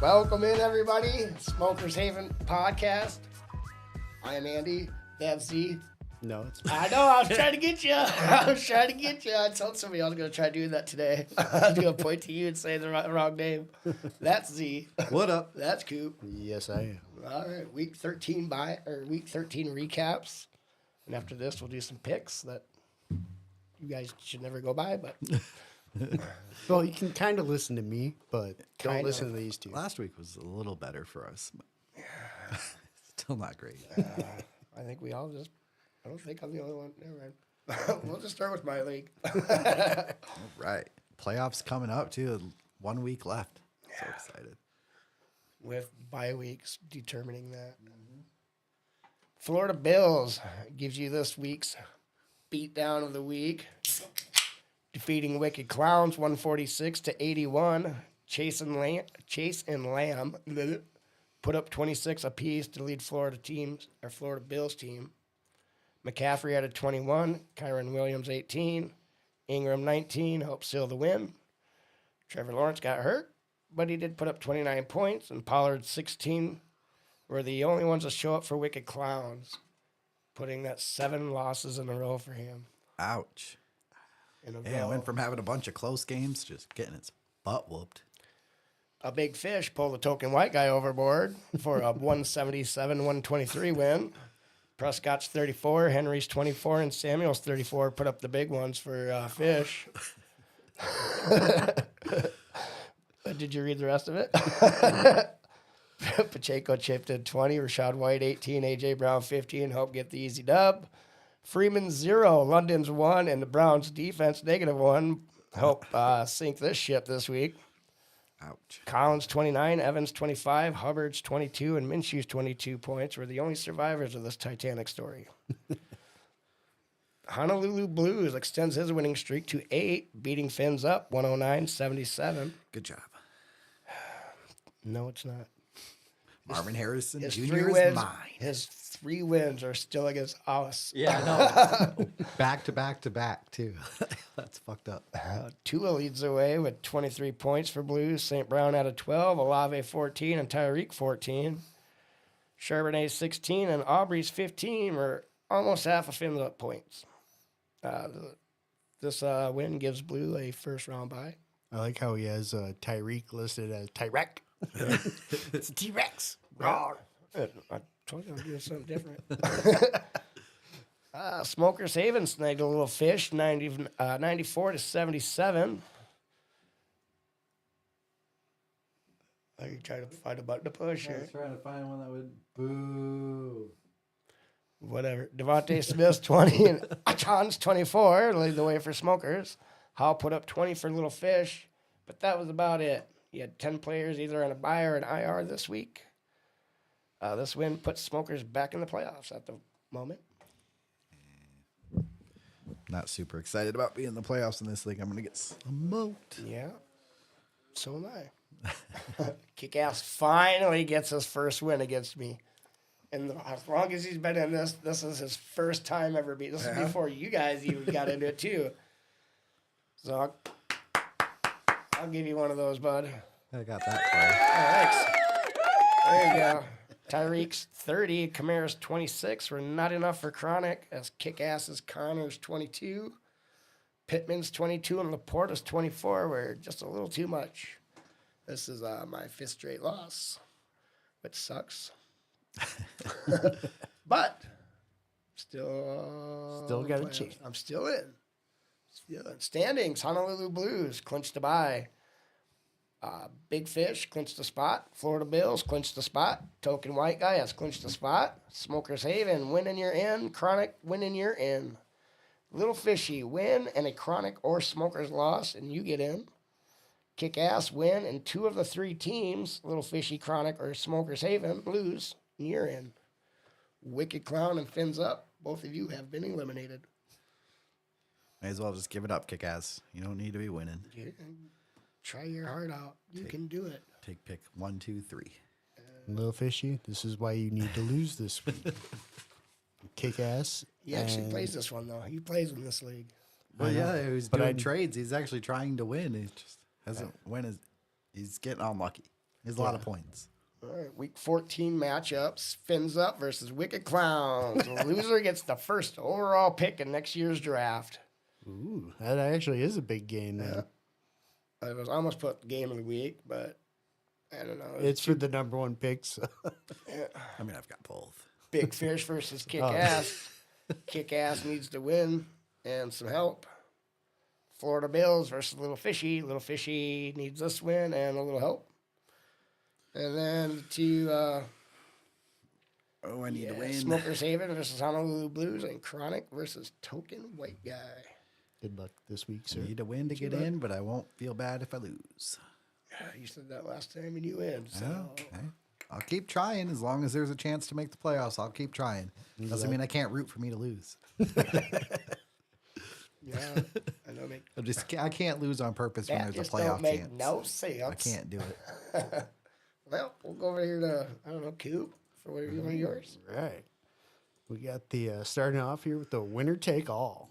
Welcome in, everybody. Smokers Haven podcast. I am Andy. That's Z. No, it's I know. I was trying to get you. I told somebody I was going to try doing that today. I was going to point to you and say the wrong name. That's Z. What up? That's Coop. yes, I am. All right, week 13 recaps, and after this, we'll do some picks that you guys should never go by, but. Well, you can kind of listen to me, but don't Kinda. listen to these two. Last week was a little better for us. But still not great. I think we all just. I don't think I'm the only one. Never mind. We'll just start with my league. All right. Playoffs coming up, too. 1 week left. So excited. With bye weeks determining that. Florida Bills gives you this week's beatdown of the week. Defeating Wicked Clowns 146-81. Chase and Lamb put up 26 apiece to lead Florida Bills team. McCaffrey had a 21, Kyron Williams 18, Ingram 19 helped seal the win. Trevor Lawrence got hurt, but he did put up 29 points, and Pollard 16 were the only ones to show up for Wicked Clowns, putting that 7 losses in a row for him. Ouch. In a Yeah, row. went from having a bunch of close games, just getting its butt whooped. A big fish pulled the token white guy overboard for a 177-123 win. Prescott's 34, Henry's 24, and Samuel's 34 put up the big ones for Fish. Did you read the rest of it? Pacheco chipped in 20, Rashad White 18, A.J. Brown 15, helped get the easy dub. Freeman 0, London's 1, and the Browns defense -1 help sink this ship this week. Ouch. Collins 29, Evans 25, Hubbard's 22, and Minshew's 22 points were the only survivors of this Titanic story. Honolulu Blues extends his winning streak to 8, beating Fins up 109-77. Good job. No, it's not. Marvin Harrison His Jr. 3 is wins. mine. His 3 wins are still against us. Yeah, I know. back to back to back, too. That's fucked up. Tua leads the way with 23 points for Blues. St. Brown had a 12, Olave 14, and Tyreek 14. Charbonnet 16, and Aubrey's 15 were almost half of Fins up points. This win gives Blue a first-round bye. I like how he has Tyreek listed as Tyrek. It's a T-Rex. Rawr. I told you I was doing something different. Smokers Haven snagged a little fish, 94-77. Are you trying to find a button to push here? trying to find one that would boo. Whatever. Devontae Smith's 20 and Achan's 24 lead the way for Smokers. Howell put up 20 for Little Fish, but that was about it. He had 10 players either on a bye or an IR this week. This win puts Smokers back in the playoffs at the moment. Not super excited about being in the playoffs in this league. I'm going to get smoked. Yeah, so am I. Kick-Ass finally gets his first win against me. And as long as he's been in this is his first time ever beat. This is before you guys even got into it, too. So I'll give you one of those, bud. I got that play. Thanks. There you go. Tyreek's 30, Kamara's 26 were not enough for Chronic, as Kick-Ass's Connor's 22. Pittman's 22 and Laporta's 24 were just a little too much. This is my 5th straight loss, which sucks. But still got a chance. I'm still in. Standings, Honolulu Blues clinched the bye. Big Fish clinched the spot. Florida Bills clinched the spot. Token White Guy has clinched the spot. Smokers Haven, win and you're in. Chronic, win and you're in. Little Fishy, win and a Chronic or Smokers loss, and you get in. Kick-Ass, win, and 2 of the 3 teams, Little Fishy, Chronic, or Smokers Haven, lose, and you're in. Wicked Clown and Fins Up, both of you have been eliminated. May as well just give it up, Kick-Ass. You don't need to be winning. Try your heart out. You can do it. Take pick 1, 2, 3. Little Fishy, this is why you need to lose this week. Kick-Ass. He actually plays this one, though. He plays in this league. Well, yeah, he's But doing trades. He's actually trying to win. He just hasn't won. He's getting unlucky. It's a lot of points. All right, week 14 matchups. Fins Up versus Wicked Clowns. The loser gets the first overall pick in next year's draft. Ooh, that actually is a big game then. I was almost put game of the week, but I don't know. It's for the number one picks. I mean, I've got both. Big Fish versus Kick Ass. Kick Ass needs to win and some help. Florida Bills versus Little Fishy. Little Fishy needs this win and a little help. And then to I need to win. Smokers Haven versus Honolulu Blues and Chronic versus Token White Guy. Good luck this week, sir. Need to win to get in, but I won't feel bad if I lose. You said that last time and you win. So. Oh, okay. I'll keep trying as long as there's a chance to make the playoffs. I'll keep trying. Doesn't mean I can't root for me to lose. Yeah, I know. I can't lose on purpose when That there's just a playoff don't make chance. no sense. I can't do it. Well, we'll go over here to, I don't know, Coop for one of yours. Right. We got the starting off here with the winner take all.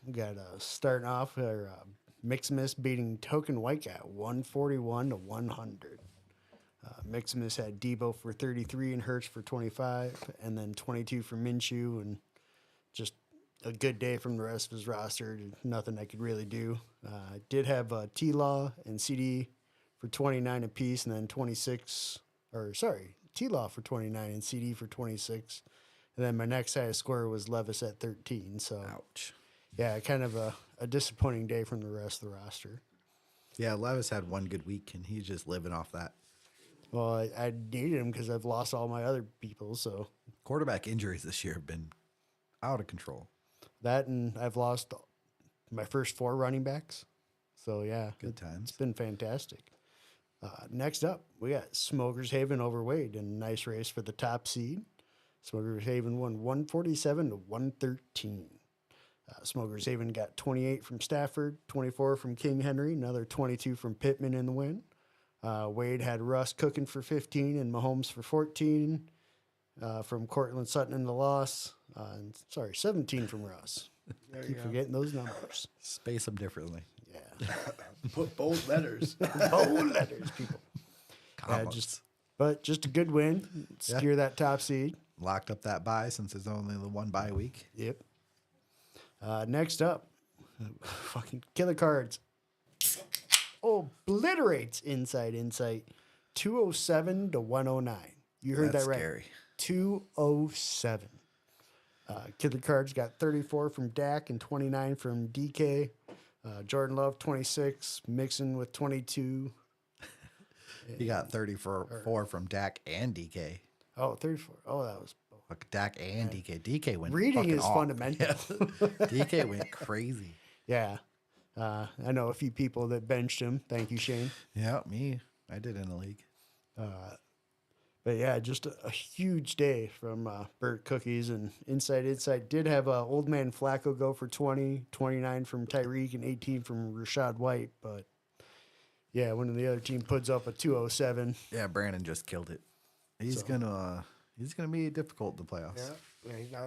We got starting off our Mixmas beating Token White Guy 141 to 100. Mixmas had Debo for 33 and Hurts for 25, and then 22 for Minshew, and just a good day from the rest of his roster. Nothing I could really do. Did have T-Law and CD for 29 apiece, and then T-Law for 29 and CD for 26. And then my next highest score was Levis at 13. So, Ouch. yeah, kind of a disappointing day from the rest of the roster. Yeah, Levis had one good week, and he's just living off that. Well, I needed him because I've lost all my other people. So Quarterback injuries this year have been out of control. that, and I've lost my first 4 running backs. So, yeah, Good times. It's been fantastic. Next up, we got Smokers Haven over Wade in a nice race for the top seed. Smokers Haven won 147 to 113. Smokers Haven got 28 from Stafford, 24 from King Henry, another 22 from Pittman in the win. Wade had Russ cooking for 15 and Mahomes for 14 from Cortland Sutton in the loss. 17 from Russ. Keep forgetting those numbers. Space them differently. Yeah. Put bold letters. Bold letters, people. Commas. Just a good win. Secure that top seed. Locked up that bye since there's only the one bye week. Yep. Next up, fucking Killer Cards obliterates Inside Insight 207 to 109. You heard That's that right. scary. 207. Killer Cards got 34 from Dak and 29 from DK. Jordan Love 26, Mixon with 22. He got 34 from Dak and DK. Oh, 34. Oh, that was Fuck, Dak and DK. DK went reading fucking is off. fundamental. DK went crazy. Yeah. I know a few people that benched him. Thank you, Shane. Yeah, me. I did in the league. But yeah, just a huge day from Burt Cookies. And Inside did have Old Man Flacco go for 20, 29 from Tyreek, and 18 from Rashad White. But yeah, when the other team puts up a 207. Yeah, Brandon just killed it. He's gonna be difficult in the playoffs. Yeah, now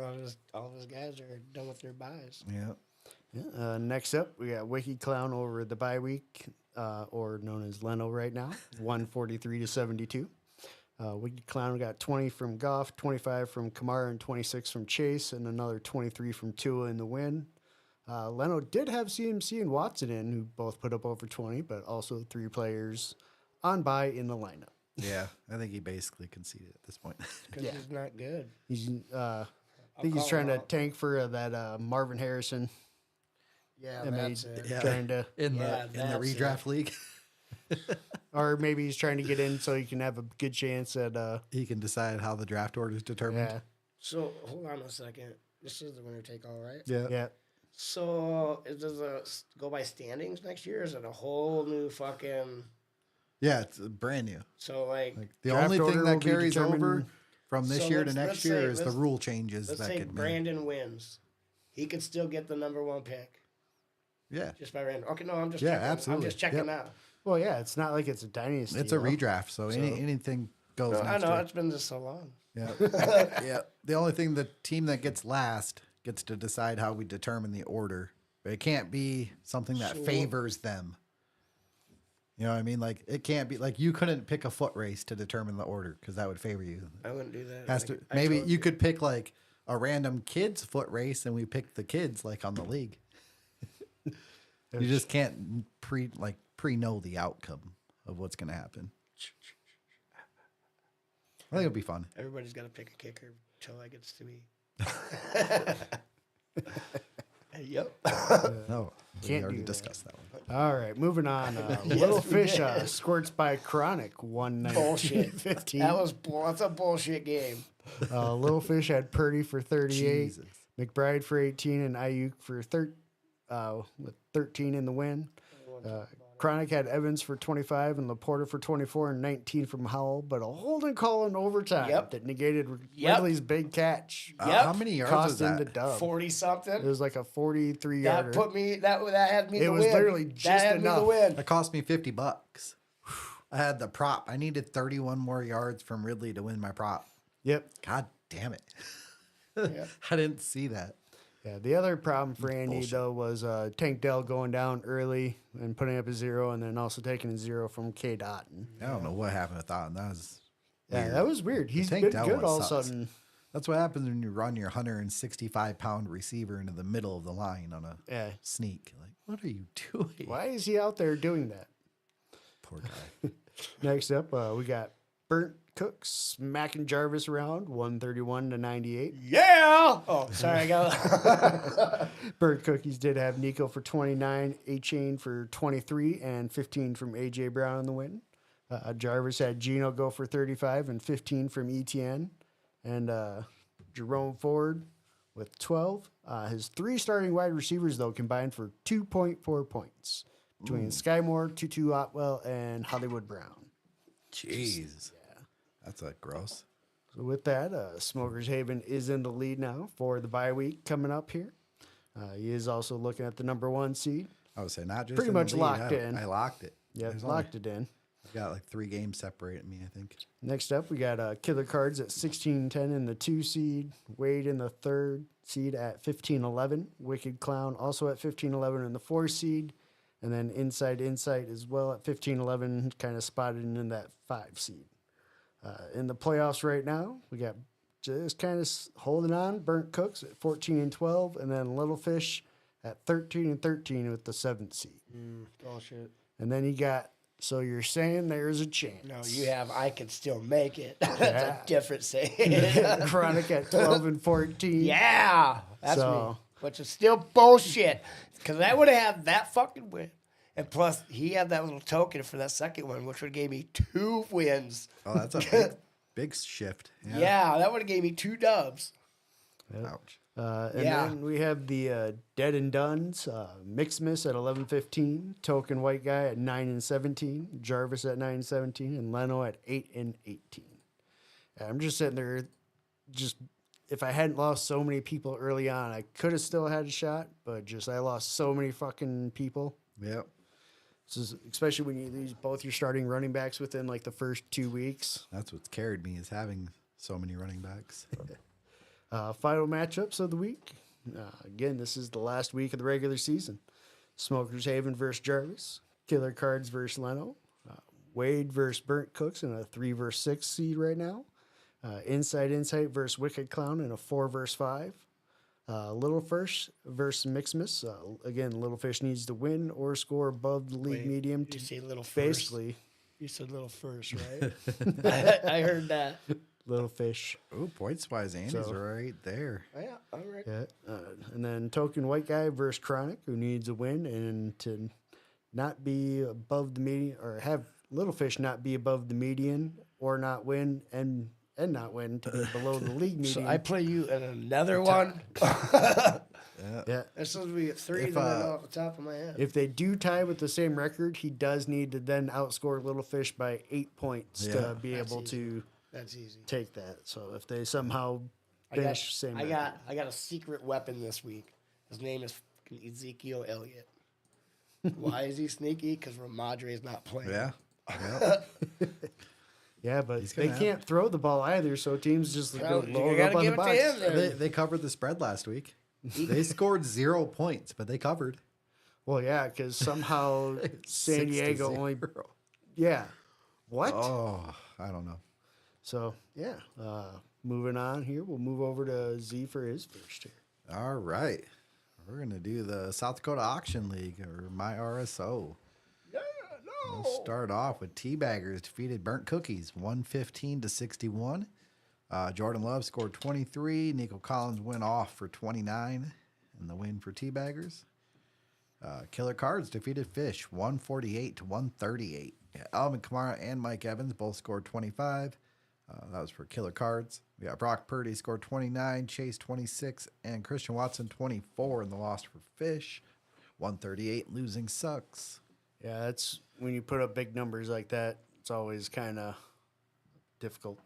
all of his guys are done with their buys. Yeah. Yeah. Next up, we got Wiki Clown over the bye week, or known as Leno right now, 143 to 72. Wiki Clown got 20 from Goff, 25 from Kamara, and 26 from Chase, and another 23 from Tua in the win. Leno did have CMC and Watson in, who both put up over 20, but also 3 players on bye in the lineup. Yeah, I think he basically conceded at this point. Because Yeah. he's not good. He's, I think he's call trying him to out. tank for that Marvin Harrison. Yeah, And that's they it. Yeah. trying to, in Yeah, the that's redraft league, or maybe he's trying to get in so he can have a good chance at, he can decide how the draft order is determined. yeah, So, hold on a second. This is the winner take all, right? yeah. So, does it go by standings next year? Or is it a whole new fucking... Yeah, it's brand new. So, like The Draft only order thing will that be carries over determined- from this So year to let's next say- year is the let's- rule changes let's that say could Brandon wins. He could still get the number 1 pick Yeah, just by random. Okay, no, I'm just Yeah, checking. absolutely. I'm just checking Yep. out. Well, yeah, it's not like it's a dynasty. it's a though. redraft, so, anything goes. No, I next know year. it's been just so long. Yeah, yeah. The only thing, the team that gets last gets to decide how we determine the order, but it can't be something that So- favors them. You know what I mean? Like it can't be like you couldn't pick a foot race to determine the order because that would favor you. I wouldn't do that. Has to maybe you could pick like a random kids foot race and we pick the kids like on the league. You just can't pre know the outcome of what's going to happen. I think it'll be fun. Everybody's got to pick a kicker until that gets to me. Yep. No, we Can't already do that. discussed that one. All right, moving on. Yes, Little we Fish did. Squirts by Chronic 119 Bullshit. 15. That's a bullshit game. Little Fish had Purdy for 38, Jesus. McBride for 18, and Ayuk for 13 in the win. Chronic had Evans for 25 and Laporta for 24 and 19 from Howell, but a holding call in overtime Yep. that negated Yep. Ridley's big catch. Yep. How many yards Cost was him that? the dub. 40 It something. was like a 43 That yarder. put me. That had me. It the was win. literally that just had me enough. the win. That cost me $50. I had the prop. I needed 31 more yards from Ridley to win my prop. Yep. God damn it. Yeah. I didn't see that. Yeah, the other problem for Andy, Bullshit. though, was Tank Dell going down early and putting up a 0 and then also taking a 0 from K. Dotton. I don't know what happened to Thoughton. That was Yeah, weird. that was weird. He's Tank been Dell good one all of a sucks. sudden. That's what happens when you run your 165-pound receiver into the middle of the line on a Yeah. sneak. Like, what are you doing? Why is he out there doing that? Poor guy. Next up, we got Burnt Cook smacking Jarvis around 131 to 98. Yeah. Oh, sorry. I got. Burnt Cookies did have Nico for 29, A-Chain for 23, and 15 from A.J. Brown in the win. Jarvis had Gino go for 35 and 15 from ETN. And Jerome Ford with 12. His 3 starting wide receivers, though, combined for 2.4 points between Sky Moore, Tutu Otwell, and Hollywood Brown. Jeez. That's like gross. So with that, Smokers Haven is in the lead now for the bye week coming up here. He is also looking at the number 1 seed. I would say not just Pretty in the much lead, locked in. I locked it. Yep, There's locked it in. I've got like 3 games separating me, I think. Next up, we got Killer Cards at 16-10 in the 2 seed. Wade in the 3rd seed at 15-11. Wicked Clown also at 15-11 in the 4 seed. And then Inside Insight as well at 15-11, kind of spotted in that 5 seed. In the playoffs right now, we got just kind of holding on. Burnt Cooks at 14-12, and then Little Fish at 13-13 with the 7th seed. Bullshit. And then you got, so you're saying there's a chance. No, you have. I can still make it. That's Yeah. a different saying. Chronic at 12-14. Yeah, that's So- me. Which is still bullshit. Because I would have had that fucking win. And plus, he had that little token for that second one, which would have gave me 2 wins. Oh, that's a big shift. Yeah, that would have gave me 2 dubs. Ouch. And Yeah. then we have the Dead and Duns, Mixmiss at 11-15, Token White Guy at 9-17, Jarvis at 9-17, and Leno at 8-18. I'm just sitting there, just if I hadn't lost so many people early on, I could have still had a shot, but just I lost so many fucking people. Yep. This is, especially when you lose both your starting running backs within like the first 2 weeks. That's what's carried me is having so many running backs. Final matchups of the week. Again, this is the last week of the regular season. Smokers Haven versus Jarvis. Killer Cards versus Leno. Wade versus Burnt Cooks in a 3 versus 6 seed right now. Inside Insight versus Wicked Clown in a 4 versus 5. Little Fish versus Mixmiss. Again, Little Fish needs to win or score above the league Wait, medium you to say little first? basically You said little first, right? I heard that. Little Fish. Ooh, points wise, Andy's So- right there. Oh, yeah, all right. Yeah. And then Token White Guy versus Chronic, who needs a win and to not be above the median, or have Little Fish not be above the median or not win and not win to be below the league median. So I play you in another one. yeah. That's supposed to be 3 If, that I know off the top of my head. If they do tie with the same record, he does need to then outscore Little Fish by 8 points Yeah. to be That's able easy. to That's easy. take that. So if they somehow finish same I record. got a secret weapon this week. His name is fucking Ezekiel Elliott. Why is he sneaky? Because Ramadre is not playing. Yeah. Yep. Yeah, but He's they gonna can't throw the ball either, so teams just Well, go you load gotta up on give the it to box. him then. They covered the spread last week. They scored 0 points, but they covered. Well, yeah, because somehow San 6-0. Diego only. Yeah. What? Oh, I don't know. So, yeah. Moving on here, we'll move over to Z for his first here. All right. We're going to do the South Dakota Auction League, or my RSO. Yeah, We'll no. start off with Teabaggers defeated Burnt Cookies 115-61. Jordan Love scored 23. Nico Collins went off for 29 in the win for Teabaggers. Killer Cards defeated Fish 148-138. Yeah, Alvin Kamara and Mike Evans both scored 25. That was for Killer Cards. We got Brock Purdy scored 29, Chase 26, and Christian Watson 24 in the loss for Fish. 138 losing sucks. Yeah, that's when you put up big numbers like that, it's always kind of difficult.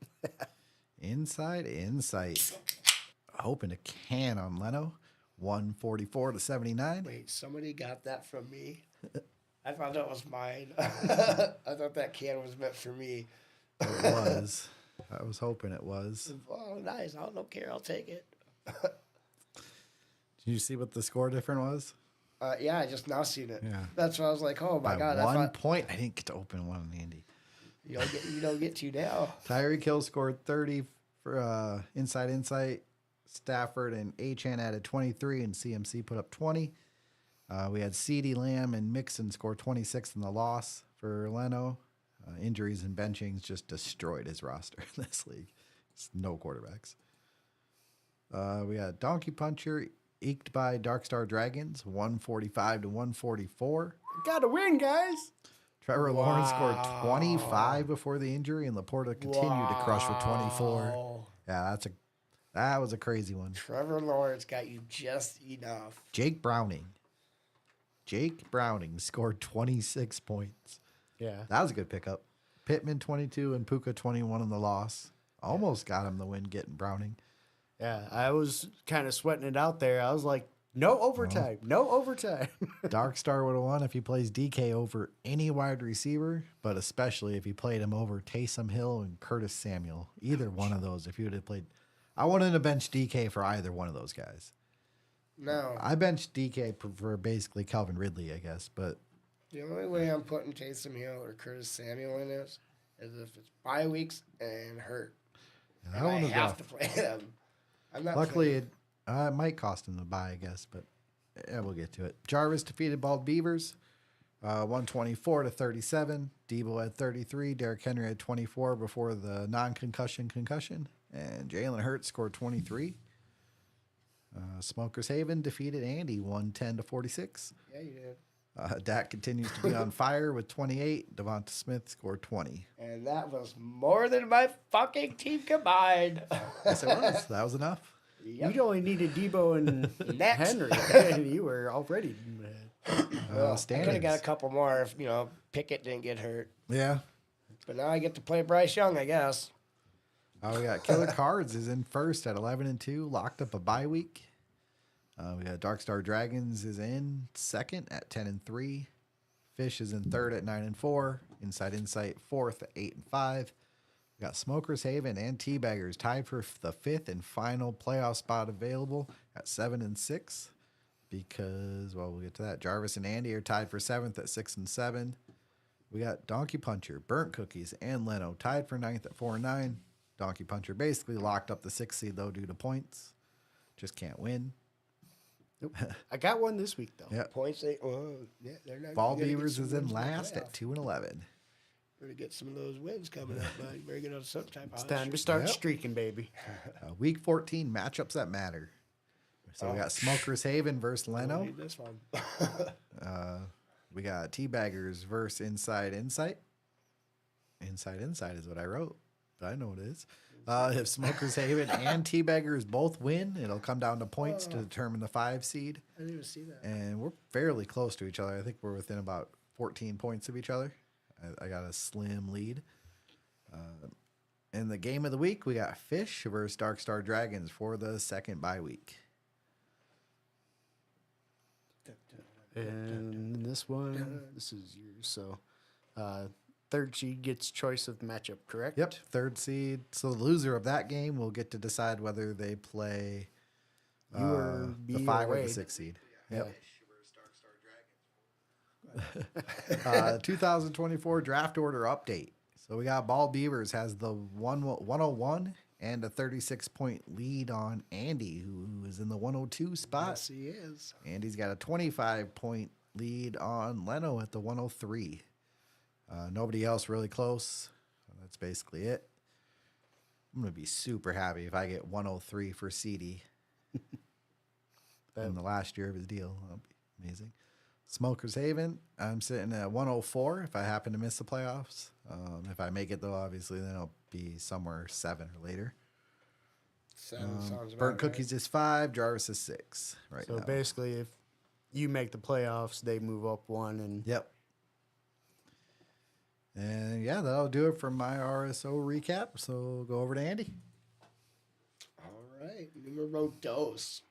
Inside Insight. Hoping to can on Leno. 144-79. Wait, somebody got that from me? I thought that was mine. I thought that can was meant for me. It was. I was hoping it was. Oh, nice. I don't care. I'll take it. Did you see what the score difference was? Yeah, I just now seen it. Yeah. That's why I was like, oh my By God. I 1 thought point. I didn't get to open one on Andy. you don't get to now. Tyreek Hill scored 30 for Inside Insight. Stafford and Achan added 23, and CMC put up 20. We had CeeDee Lamb and Mixon score 26 in the loss for Leno. Injuries and benchings just destroyed his roster in this league. It's no quarterbacks. We had Donkey Puncher eked by Dark Star Dragons, 145-144. Gotta win, guys. Trevor Lawrence scored 25 before the injury, and Laporta continued to crush for 24. Wow. Yeah, that was a crazy one. Trevor Lawrence got you just enough. Jake Browning scored 26 points. Yeah. That was a good pickup. Pittman 22 and Puka 21 in the loss. Almost got him the win getting Browning. Yeah, I was kind of sweating it out there. I was like, no overtime, no overtime. Dark Star would have won if he plays DK over any wide receiver, but especially if he played him over Taysom Hill and Curtis Samuel. Either one of those, if he would have played. I wanted to bench DK for either one of those guys. No. I benched DK for basically Calvin Ridley, I guess, but The only way I'm putting Taysom Hill or Curtis Samuel in this is if it's bye weeks and hurt. that And one I was have rough. to play them. I'm not Luckily, playing. it might cost him the bye, I guess, but yeah, we'll get to it. Jarvis defeated Bald Beavers, 124-37. Debo had 33. Derrick Henry had 24 before the non-concussion concussion, and Jalen Hurts scored 23. Smokers Haven defeated Andy 110-46. Yeah, you did. Dak continues to be on fire with 28. Devonta Smith scored 20. And that was more than my fucking team combined. Yes, it was. That was enough. Yep. You only needed Debo and Next. Henry, and you were already mad. Well, I could have Standings. got a couple more if, Pickett didn't get hurt. Yeah. But now I get to play Bryce Young, I guess. We got Killer Cards is in first at 11-2, locked up a bye week. We got Dark Star Dragons is in second at 10-3. Fish is in third at 9-4. Inside Insight fourth at 8-5. We got Smokers Haven and Teabaggers tied for the fifth and final playoff spot available at 7-6. Because, well, we'll get to that. Jarvis and Andy are tied for seventh at 6-7. We got Donkey Puncher, Burnt Cookies, and Leno tied for ninth at 4-9. Donkey Puncher basically locked up the 6th seed, though, due to points. Just can't win. Nope. I got one this week, though. Yeah. Points, they're not Ball gonna get Beavers some is in wins the last at playoff. 2-11. Better get some of those wins coming up, bud. You better get on some type of It's hot time to streak. start Yep. streaking, baby. Week 14 matchups that matter. So we got Smokers Haven versus I Leno. need this one. We got Teabaggers versus Inside Insight. Inside Insight is what I wrote, but I know what it is. If Smokers Haven and Teabaggers both win, it'll come down to points to determine the 5 seed. I didn't even see that. And we're fairly close to each other. I think we're within about 14 points of each other. I got a slim lead. In the game of the week, we got Fish versus Dark Star Dragons for the second bye week. And this one, this is yours. So, third seed gets choice of matchup, correct? Yep, third seed. So the loser of that game will get to decide whether they play You or the me 5 or the Wade. 6 seed. Yep. mind. 2024 draft order update. So we got Ball Beavers has the 101 and a 36-point lead on Andy, who is in the 102 spot. Yes, he is. Andy's got a 25-point lead on Leno at the 103. Nobody else really close. That's basically it. I'm going to be super happy if I get 103 for CD in the last year of his deal. That'll be amazing. Smokers Haven, I'm sitting at 104 if I happen to miss the playoffs. If I make it, though, obviously, then I'll be somewhere 7 or later. 7 sounds about Burnt right. Cookies is 5, Jarvis is 6 right So now. basically, if you make the playoffs, they move up 1, and Yep. And yeah, that'll do it for my RSO recap. So go over to Andy. All right. Numero dos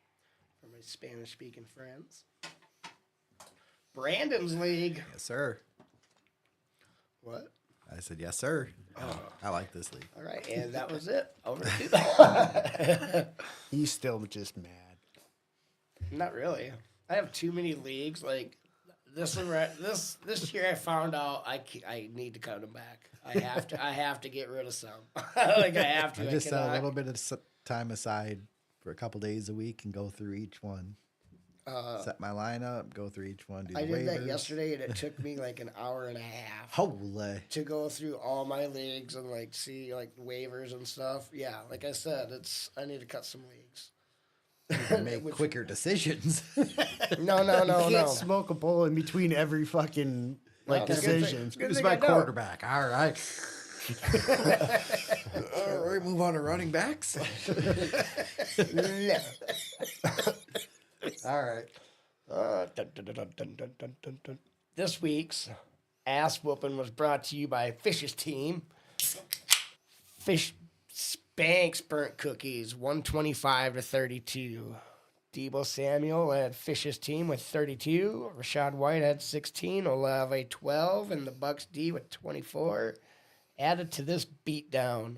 for my Spanish-speaking friends. Brandon's League. Yes, sir. What? I said, yes, sir. I like this league. All right, and that was it. Over to he's still just mad. Not really. I have too many leagues. Like this year, I found out I need to cut them back. I have to get rid of some. Like I have to. I just set a cannot. little bit of time aside for a couple days a week and go through each one. Set my lineup, go through each one, do the I did that waivers. yesterday, and it took me like an hour and a half Holy. to go through all my leagues and like see like waivers and stuff. Yeah, like I said, I need to cut some leagues. You can make quicker decisions. No, You can't smoke a bowl in between every fucking Well, it's a good thing. decision. Good Who's thing my I know. quarterback? All right. All right, move on to running backs. No. All right. Dun, dun, dun, dun, dun, dun, dun, dun, dun. This week's ass whooping was brought to you by Fish's team. Fish spanks Burnt Cookies 125 to 32. Debo Samuel led Fish's team with 32. Rashad White had 16. Olave 12, and the Bucks D with 24. Added to this beatdown,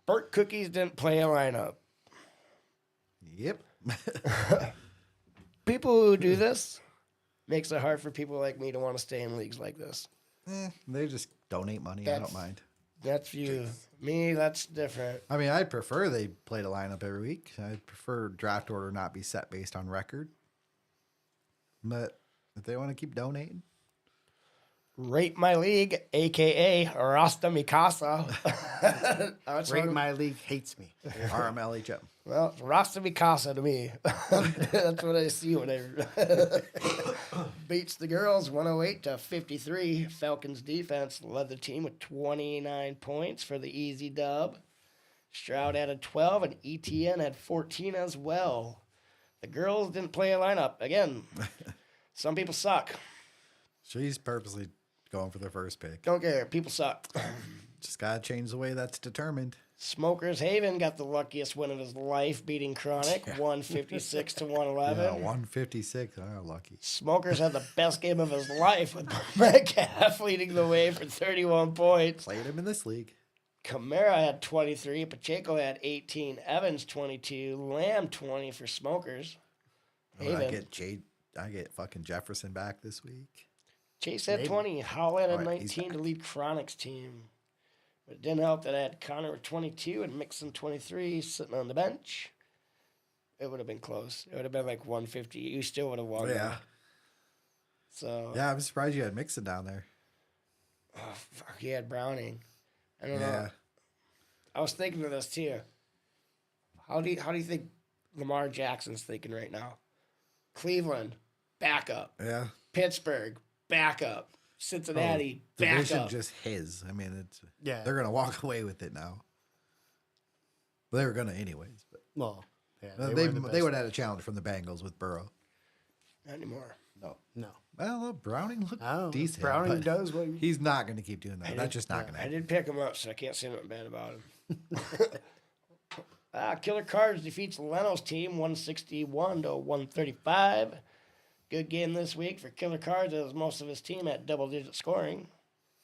Burnt Cookies didn't play a lineup. Yep. People who do this makes it hard for people like me to want to stay in leagues like this. They just donate money. I That's- don't mind. That's you. Me, that's different. I mean, I'd prefer they played a lineup every week. I'd prefer draft order not be set based on record. But if they want to keep donating, Rate My League, a.k.a. Rasta Mikasa. That's Rate what- My League hates me. RMLHM. Well, it's Rasta Mikasa to me. That's what I see when I beats the girls 108 to 53. Falcons defense led the team with 29 points for the easy dub. Stroud added 12 and ETN had 14 as well. The girls didn't play a lineup. Again, some people suck. She's purposely going for the first pick. Don't care. People suck. Just got to change the way that's determined. Smokers Haven got the luckiest win of his life, beating Chronic 156 to 111. Yeah, 156. Oh, lucky. Smokers had the best game of his life with Metcalf leading the way for 31 points. Played him in this league. Kamara had 23, Pacheco had 18, Evans 22, Lamb 20 for Smokers. When I Haven. I get fucking Jefferson back this week. Chase had Maybe. 20, Howell had All right, he's 19 to lead Chronic's team. But it didn't help that I had Connor with 22 and Mixon 23 sitting on the bench. It would have been close. It would have been like 150. You still would have won. Yeah. So Yeah, I'm surprised you had Mixon down there. oh, fuck, he had Browning. I don't know. Yeah. I was thinking of this too. How do you think Lamar Jackson's thinking right now? Cleveland, backup. Yeah. Pittsburgh, backup. Cincinnati, Division backup. just his. I mean, it's Yeah. they're gonna walk away with it now. Well, they were gonna anyways, but Well, yeah, they were the would best. have had a challenge from the Bengals with Burrow. Not anymore. No. No. Well, Browning looked Oh, decent. Browning but does what He's not going to keep doing that. That's just not going to I happen. did pick him up, so I can't say nothing bad about him. Killer Cards defeats Leno's team 161 to 135. Good game this week for Killer Cards, as most of his team had double-digit scoring.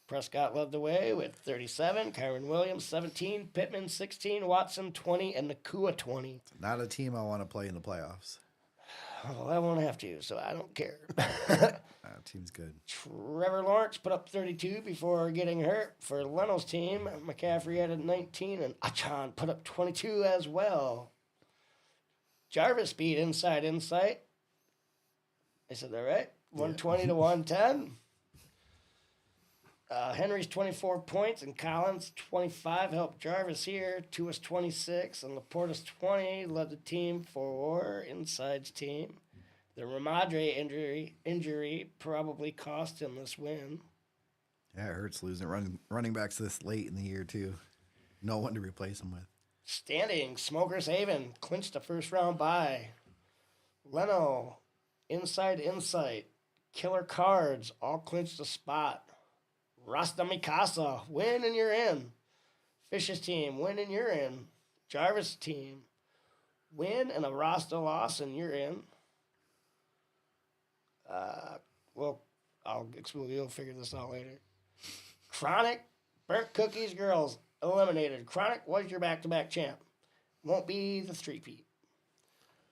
Prescott led the way with 37, Kyron Williams 17, Pittman 16, Watson 20, and Nakua 20. Not a team I want to play in the playoffs. Oh, I won't have to, so I don't care. That team's good. Trevor Lawrence put up 32 before getting hurt for Leno's team. McCaffrey added 19, and Achan put up 22 as well. Jarvis beat Inside Insight. I said that right? 120 to 110. Henry's 24 points and Collins 25 helped Jarvis here. Tua's 26 and Laporta's 20 led the team for Inside's team. The Ramadre injury probably cost him this win. Yeah, it hurts losing running backs this late in the year too. No one to replace them with. Standing, Smokers Haven clinched a first round bye. Leno, Inside Insight, Killer Cards all clinched a spot. Rasta Mikasa, win and you're in. Fish's team, win and you're in. Jarvis' team, win and a Rasta loss and you're in. Well, you'll figure this out later. Chronic, Burnt Cookies Girls, eliminated. Chronic was your back-to-back champ. Won't be the three-peat.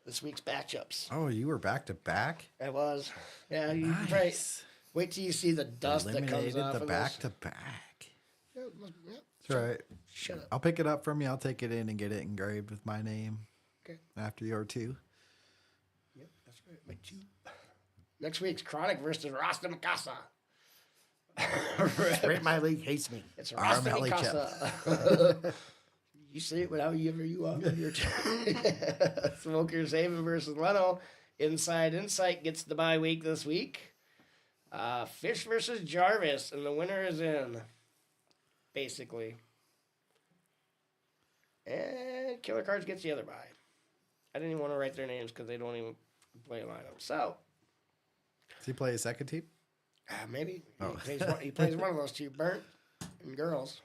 This week's matchups. Oh, you were back to back? I was. Yeah, you right. Wait till you see the dust that comes Eliminated off the of back this. to back. Yeah, That's right. Shut up. I'll pick it up from you. I'll take it in and get it engraved with my name Okay. after your two. Yep, that's right. My two. Next week's Chronic versus Rasta Mikasa. Straight my league hates me. It's Rasta RMLE Mikasa. You say it whenever you want. Your turn. Smokers Haven versus Leno. Inside Insight gets the bye week this week. Fish versus Jarvis, and the winner is in. Basically. And Killer Cards gets the other bye. I didn't even want to write their names because they don't even play a lineup. So, Does he play a second team? maybe. Oh. He plays one of those two, Burnt and Girls.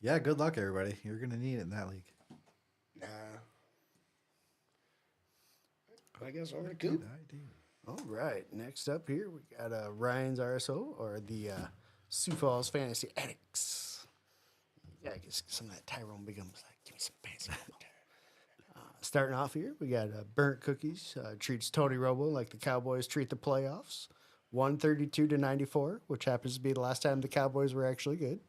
Yeah, good luck, everybody. You're going to need it in that league. Nah. I guess over to Coop. Good idea. All right. Next up here, we got Ryan's RSO, or the Sioux Falls Fantasy Addicts. Yeah, I guess some of that Tyrone Bigum's like, give me some fancy football. Starting off here, we got Burnt Cookies. Treats Tony Romo like the Cowboys treat the playoffs. 132 to 94, which happens to be the last time the Cowboys were actually good.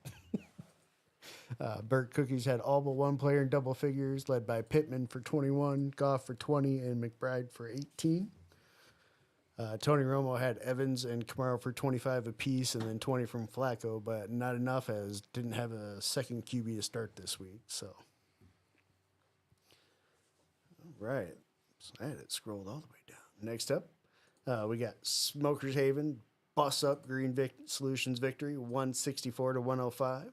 Burnt Cookies had all but one player in double figures, led by Pittman for 21, Goff for 20, and McBride for 18. Tony Romo had Evans and Kamara for 25 apiece, and then 20 from Flacco, but not enough as didn't have a second QB to start this week. So, all right, so I had it scrolled all the way down. Next up, we got Smokers Haven bus up Green Solutions victory, 164 to 105.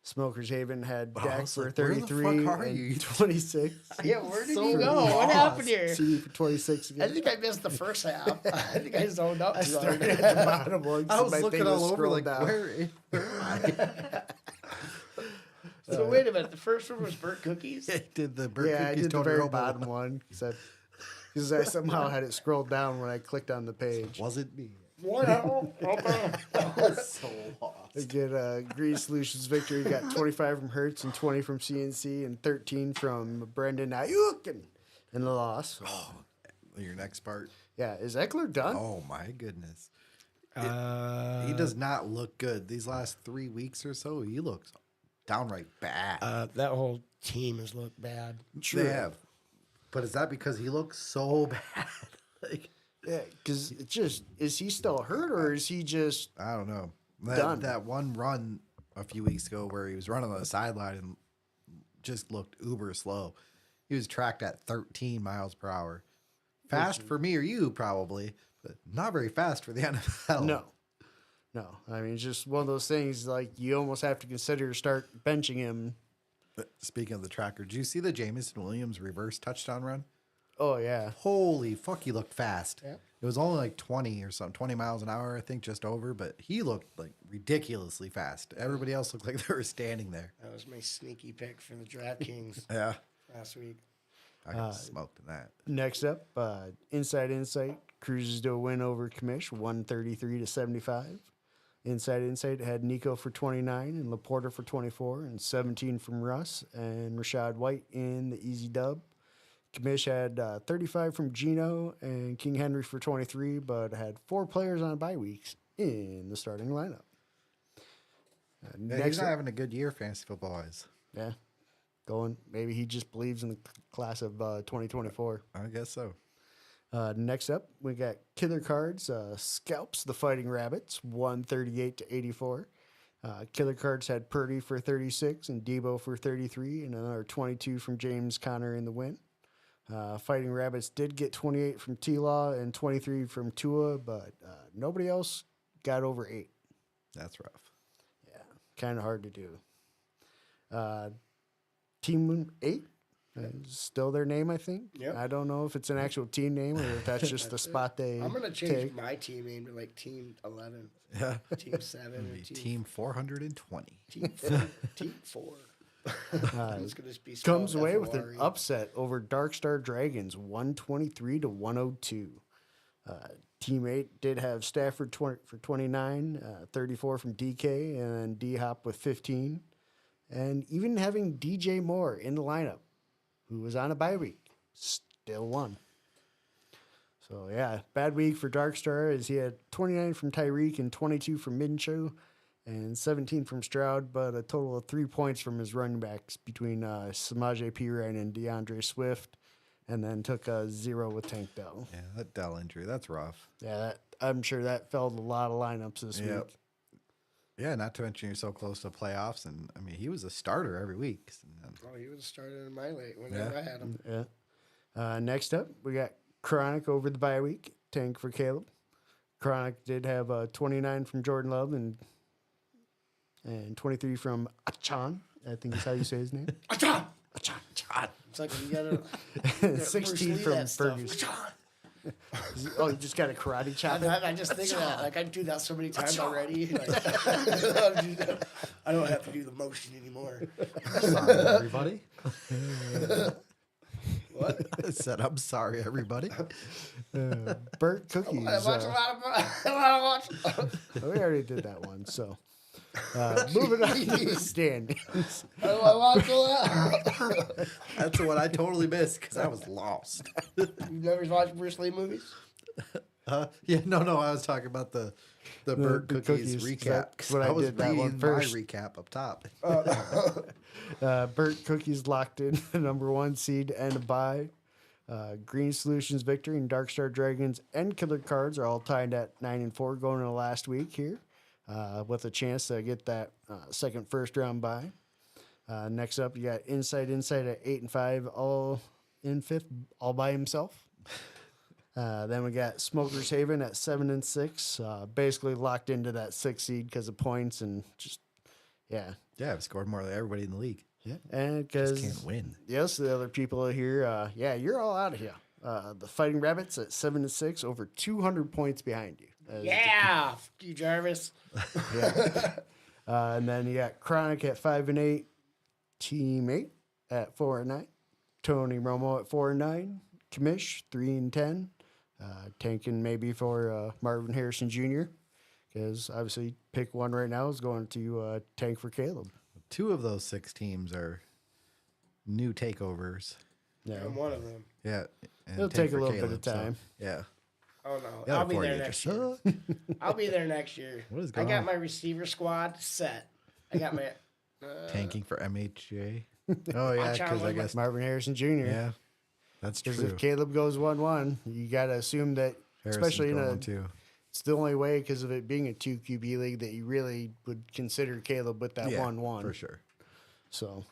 Smokers Haven had I Dak was for like, where the 33 fuck are and you? 26. Yeah, where did So you go? lost. What happened here? CD for 26 I again. think I missed the first half. I think I zoned up. I too started hard. at the bottom one. I so was my looking thing was all over scrolled like, down. where am I? So wait a minute. The first one was Burnt Cookies. Did the Burnt Yeah, I Cookies did the Tony very Romo bottom one because I somehow had it scrolled down when I clicked on the page. Wasn't me. What? Okay. So lost. I get Green Solutions victory. Got 25 from Hertz and 20 from CNC and 13 from Brendan Ayuk and the loss. Your next part. Yeah, is Eckler done? Oh my goodness. He does not look good. These last 3 weeks or so, he looks downright bad. That whole team has looked bad. They have. But is that because he looks so bad? Like, Yeah, because it's just, is he still hurt or is he just I don't know. Done. That one run a few weeks ago where he was running on the sideline and just looked uber slow. He was tracked at 13 miles per hour. Fast for me or you, probably, but not very fast for the NFL. no? I mean, it's just one of those things like you almost have to consider start benching him. But speaking of the tracker, did you see the Jamison Williams reverse touchdown run? Oh, yeah. Holy fuck, he looked fast. Yep. It was only like 20 or something, 20 miles an hour, I think, just over, but he looked like ridiculously fast. Everybody else looked like they were standing there. That was my sneaky pick for the DraftKings Yeah. last week. I got smoked in that. Next up, Inside Insight cruises to a win over Commish, 133 to 75. Inside Insight had Nico for 29 and Laporta for 24 and 17 from Russ and Rashad White in the easy dub. Commish had 35 from Gino and King Henry for 23, but had 4 players on bye weeks in the starting lineup. Yeah, he's Next not up, having a good year, fantasy football wise. yeah, going. Maybe he just believes in the class of 2024. I guess so. Next up, we got Killer Cards, Scalps, the Fighting Rabbits, 138 to 84. Killer Cards had Purdy for 36 and Debo for 33, and another 22 from James Conner in the win. Fighting Rabbits did get 28 from T-Law and 23 from Tua, but nobody else got over 8. That's rough. Yeah, kind of hard to do. Team 8 is still their name, I think. Yep. I don't know if it's an actual team name or if that's just the spot they I'm gonna change take. my team name to like Team 11, Yeah. Team 7, or Be Team team 420. Team 4. Team 4. It's gonna be spelled Comes away with an F-O-R-E. upset over Dark Star Dragons, 123 to 102. Team 8 did have Stafford for 29, 34 from DK, and then D-Hop with 15. And even having DJ Moore in the lineup, who was on a bye week, still won. So, yeah, bad week for Dark Star as he had 29 from Tyreek and 22 from Minshew and 17 from Stroud, but a total of 3 points from his running backs between Samaje Perine and DeAndre Swift, and then took a 0 with Tank Dell. Yeah, that Dell injury, that's rough. Yeah, I'm sure that felled a lot of lineups this Yep. week. Yeah, not to mention you're so close to playoffs, and I mean he was a starter every week. Oh, he was started in my late whenever Yeah. I had him. Yeah. Next up, we got Chronic over the bye week. Tank for Caleb. Chronic did have 29 from Jordan Love and 23 from Achan. I think is how you say his name. Achan! Achan. It's like you gotta 16 Bruce Lee from that stuff. Ferguson. Achan! Oh, you just got a karate chop. I just think of that. Like I do that so many times already. Like, I don't have to do the motion anymore. Sorry, everybody. What? I said I'm sorry, everybody. Burt Cookies. I watch a lot of We already did that one. So moving on to the standings. I watch a lot. That's the one I totally missed because I was lost. You've never watched Bruce Lee movies? Yeah, no, I was talking about the Burt the Cookies cookies, recap. that's 'cause what I was did that one reading first. my recap up top. Burt Cookies locked in the number 1 seed and a bye. Green Solutions Victory and Dark Star Dragons and Killer Cards are all tied at 9-4 going into last week here, with a chance to get that second first round bye. Next up, you got Inside at 8-5, all in 5th, all by himself. Then we got Smokers Haven at 7-6, basically locked into that 6th seed because of points and just, yeah. Yeah, I've scored more than everybody in the league. Yeah, and Just because can't win. yes, the other people here, yeah, you're all out of here. The Fighting Rabbits at 7-6, over 200 points behind you. Yeah, fuck you, Jarvis. And then you got Chronic at 5-8, Team 8 at 4-9, Tony Romo at 4-9, Commish 3-10, tanking maybe for Marvin Harrison Jr. because obviously pick one right now is going to tank for Caleb. 2 of those 6 teams are new takeovers. Yeah, I'm one of them. Yeah. and It'll tank take a for little bit Caleb, of time. So, yeah. Oh no, The I'll other be 4 there you next just year. suck. I'll be there next year. What is I going got on? my receiver squad set. I got my Tanking for MHJ. Oh, yeah, Watch out because I when my- guess. Marvin Harrison Jr. Yeah. That's Because true. if Caleb goes 1-1, you got to assume that, especially in a, too. it's the only way because of it being a 2 QB league that you really would consider Caleb with that 1-1. For sure. So,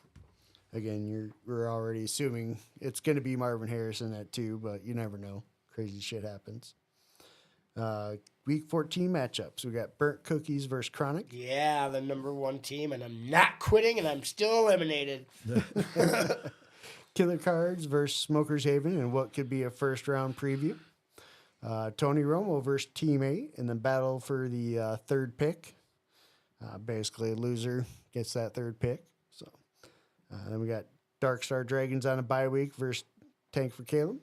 again, we're already assuming it's going to be Marvin Harrison at 2, but you never know. Crazy shit happens. Week 14 matchups. We got Burnt Cookies versus Chronic. yeah, the number 1 team, and I'm not quitting, and I'm still eliminated. Killer Cards versus Smokers Haven and what could be a first round preview. Tony Romo versus Team 8 in the battle for the 3rd pick. Basically, a loser gets that 3rd pick. So then we got Dark Star Dragons on a bye week versus Tank for Caleb.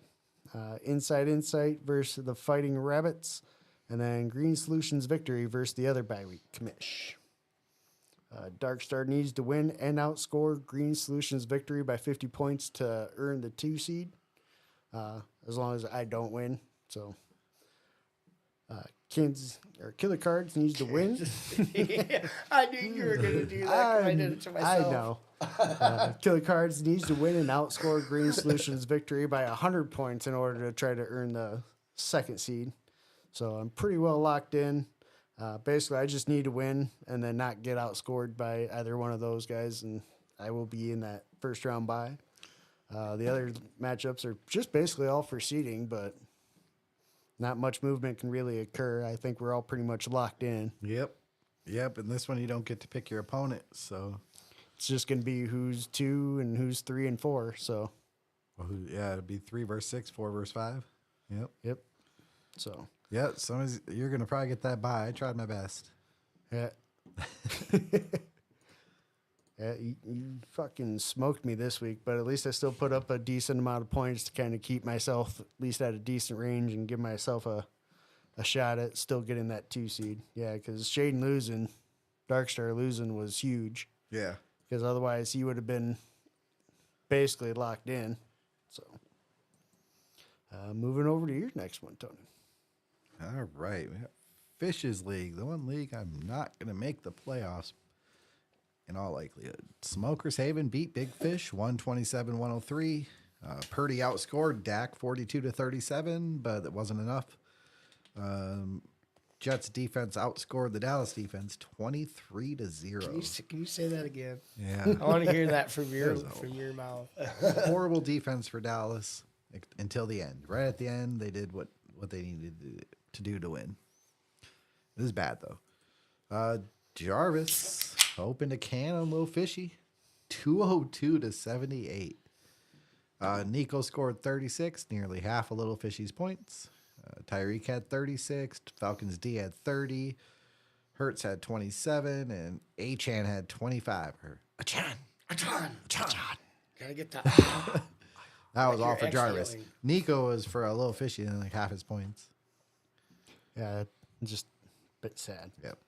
Inside Insight versus the Fighting Rabbits. And then Green Solutions Victory versus the other bye week, Commish. Dark Star needs to win and outscore Green Solutions Victory by 50 points to earn the 2 seed. as long as I don't win. So Killer Cards needs to win. I knew you were going to do that 'cause I did it to myself. I know. Killer Cards needs to win and outscore Green Solutions victory by 100 points in order to try to earn the second seed. So I'm pretty well locked in. Basically, I just need to win and then not get outscored by either one of those guys, and I will be in that first round bye. The other matchups are just basically all for seeding, but not much movement can really occur. I think we're all pretty much locked in. Yep. And this one you don't get to pick your opponent, so It's just going to be who's 2 and who's 3 and 4. So, it'd be 3 versus 6, 4 versus 5. yep. So, Yeah, you're gonna probably get that bye. I tried my best. yeah. Yeah, you fucking smoked me this week, but at least I still put up a decent amount of points to kind of keep myself at least at a decent range and give myself a shot at still getting that 2 seed. Yeah, because Shaden losing, Darkstar losing was huge. Yeah. Because otherwise he would have been basically locked in. So, moving over to your next one, Tony. All right. We got Fishes League, the one league I'm not gonna make the playoffs. In all likelihood, Smokers Haven beat Big Fish 127-103. Purdy outscored Dak 42-37, but it wasn't enough. Jets defense outscored the Dallas defense 23-0. Can you say that again? Yeah, I want to hear that from your mouth. horrible defense for Dallas until the end. Right at the end, they did what they needed to do to win. It was bad though. Jarvis opened a can on Lil Fishy, 202-78. Nico scored 36, nearly half of Little Fishy's points. Tyreek had 36, Falcons D had 30, Hertz had 27, and Achan had 25. Achan. Gotta get that. That was Like all for you're Jarvis. exhaling. Nico was for a Little Fishy and like half his points. Yeah, just a bit sad. Yep.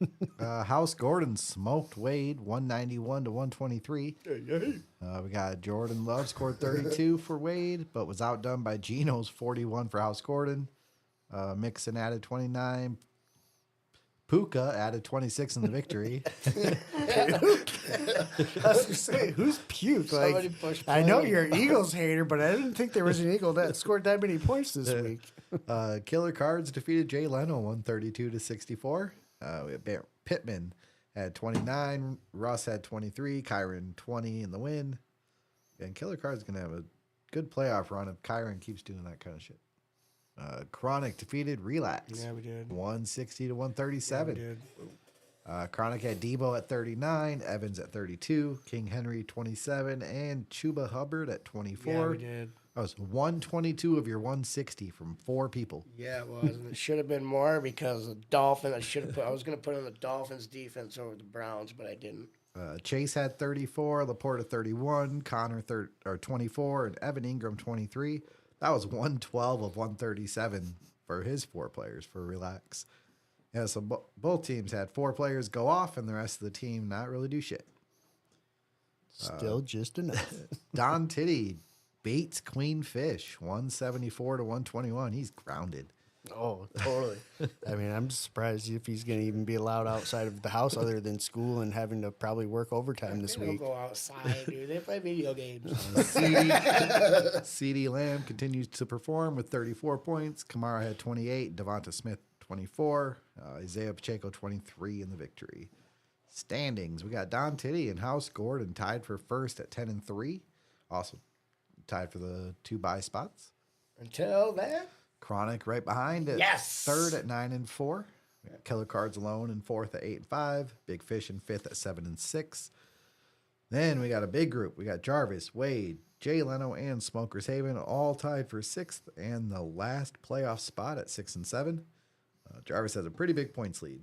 House Gordon smoked Wade 191-123. We got Jordan Love scored 32 for Wade, but was outdone by Geno's 41 for House Gordon. Mixon added 29. Puka added 26 in the victory. I was gonna say, who's puke? Somebody Like, push I know play. you're an Eagles hater, but I didn't think there was an Eagle that scored that many points this week. Killer Cards defeated Jay Leno 132-64. We had Pittman had 29. Russ had 23. Kyron 20 in the win. And Killer Cards going to have a good playoff run if Kyron keeps doing that kind of shit. Chronic defeated Relax. Yeah, we did. 160-137. We did. Chronic had Debo at 39, Evans at 32, King Henry 27, and Chuba Hubbard at 24. Yeah, we did. That was 122 of your 160 from 4 people. Yeah, it was. And it should have been more because the Dolphins. I was going to put on the Dolphins defense over the Browns, but I didn't. Chase had 34, Laporta 31, Connor 24, and Evan Ingram 23. That was 112 of 137 for his 4 players for Relax. Yeah, so both teams had 4 players go off, and the rest of the team not really do shit. Still just enough. Don Titty beats Queen Fish 174-121. He's grounded. Oh, totally. I mean, I'm surprised if he's going to even be allowed outside of the house other than school and having to probably work overtime this They don't week. go outside, dude. They play video games. CD Lamb continues to perform with 34 points. Kamara had 28. Devonta Smith 24. Isaiah Pacheco 23 in the victory. Standings: we got Don Titty and House Gordon tied for first at 10-3. Also tied for the 2 bye spots. Until then, Chronic right behind at Yes! third at 9-4. We got Killer Cards alone in fourth at 8-5. Big Fish in fifth at 7-6. Then we got a big group. We got Jarvis, Wade, Jay Leno, and Smokers Haven all tied for sixth and the last playoff spot at 6-7. Jarvis has a pretty big points lead.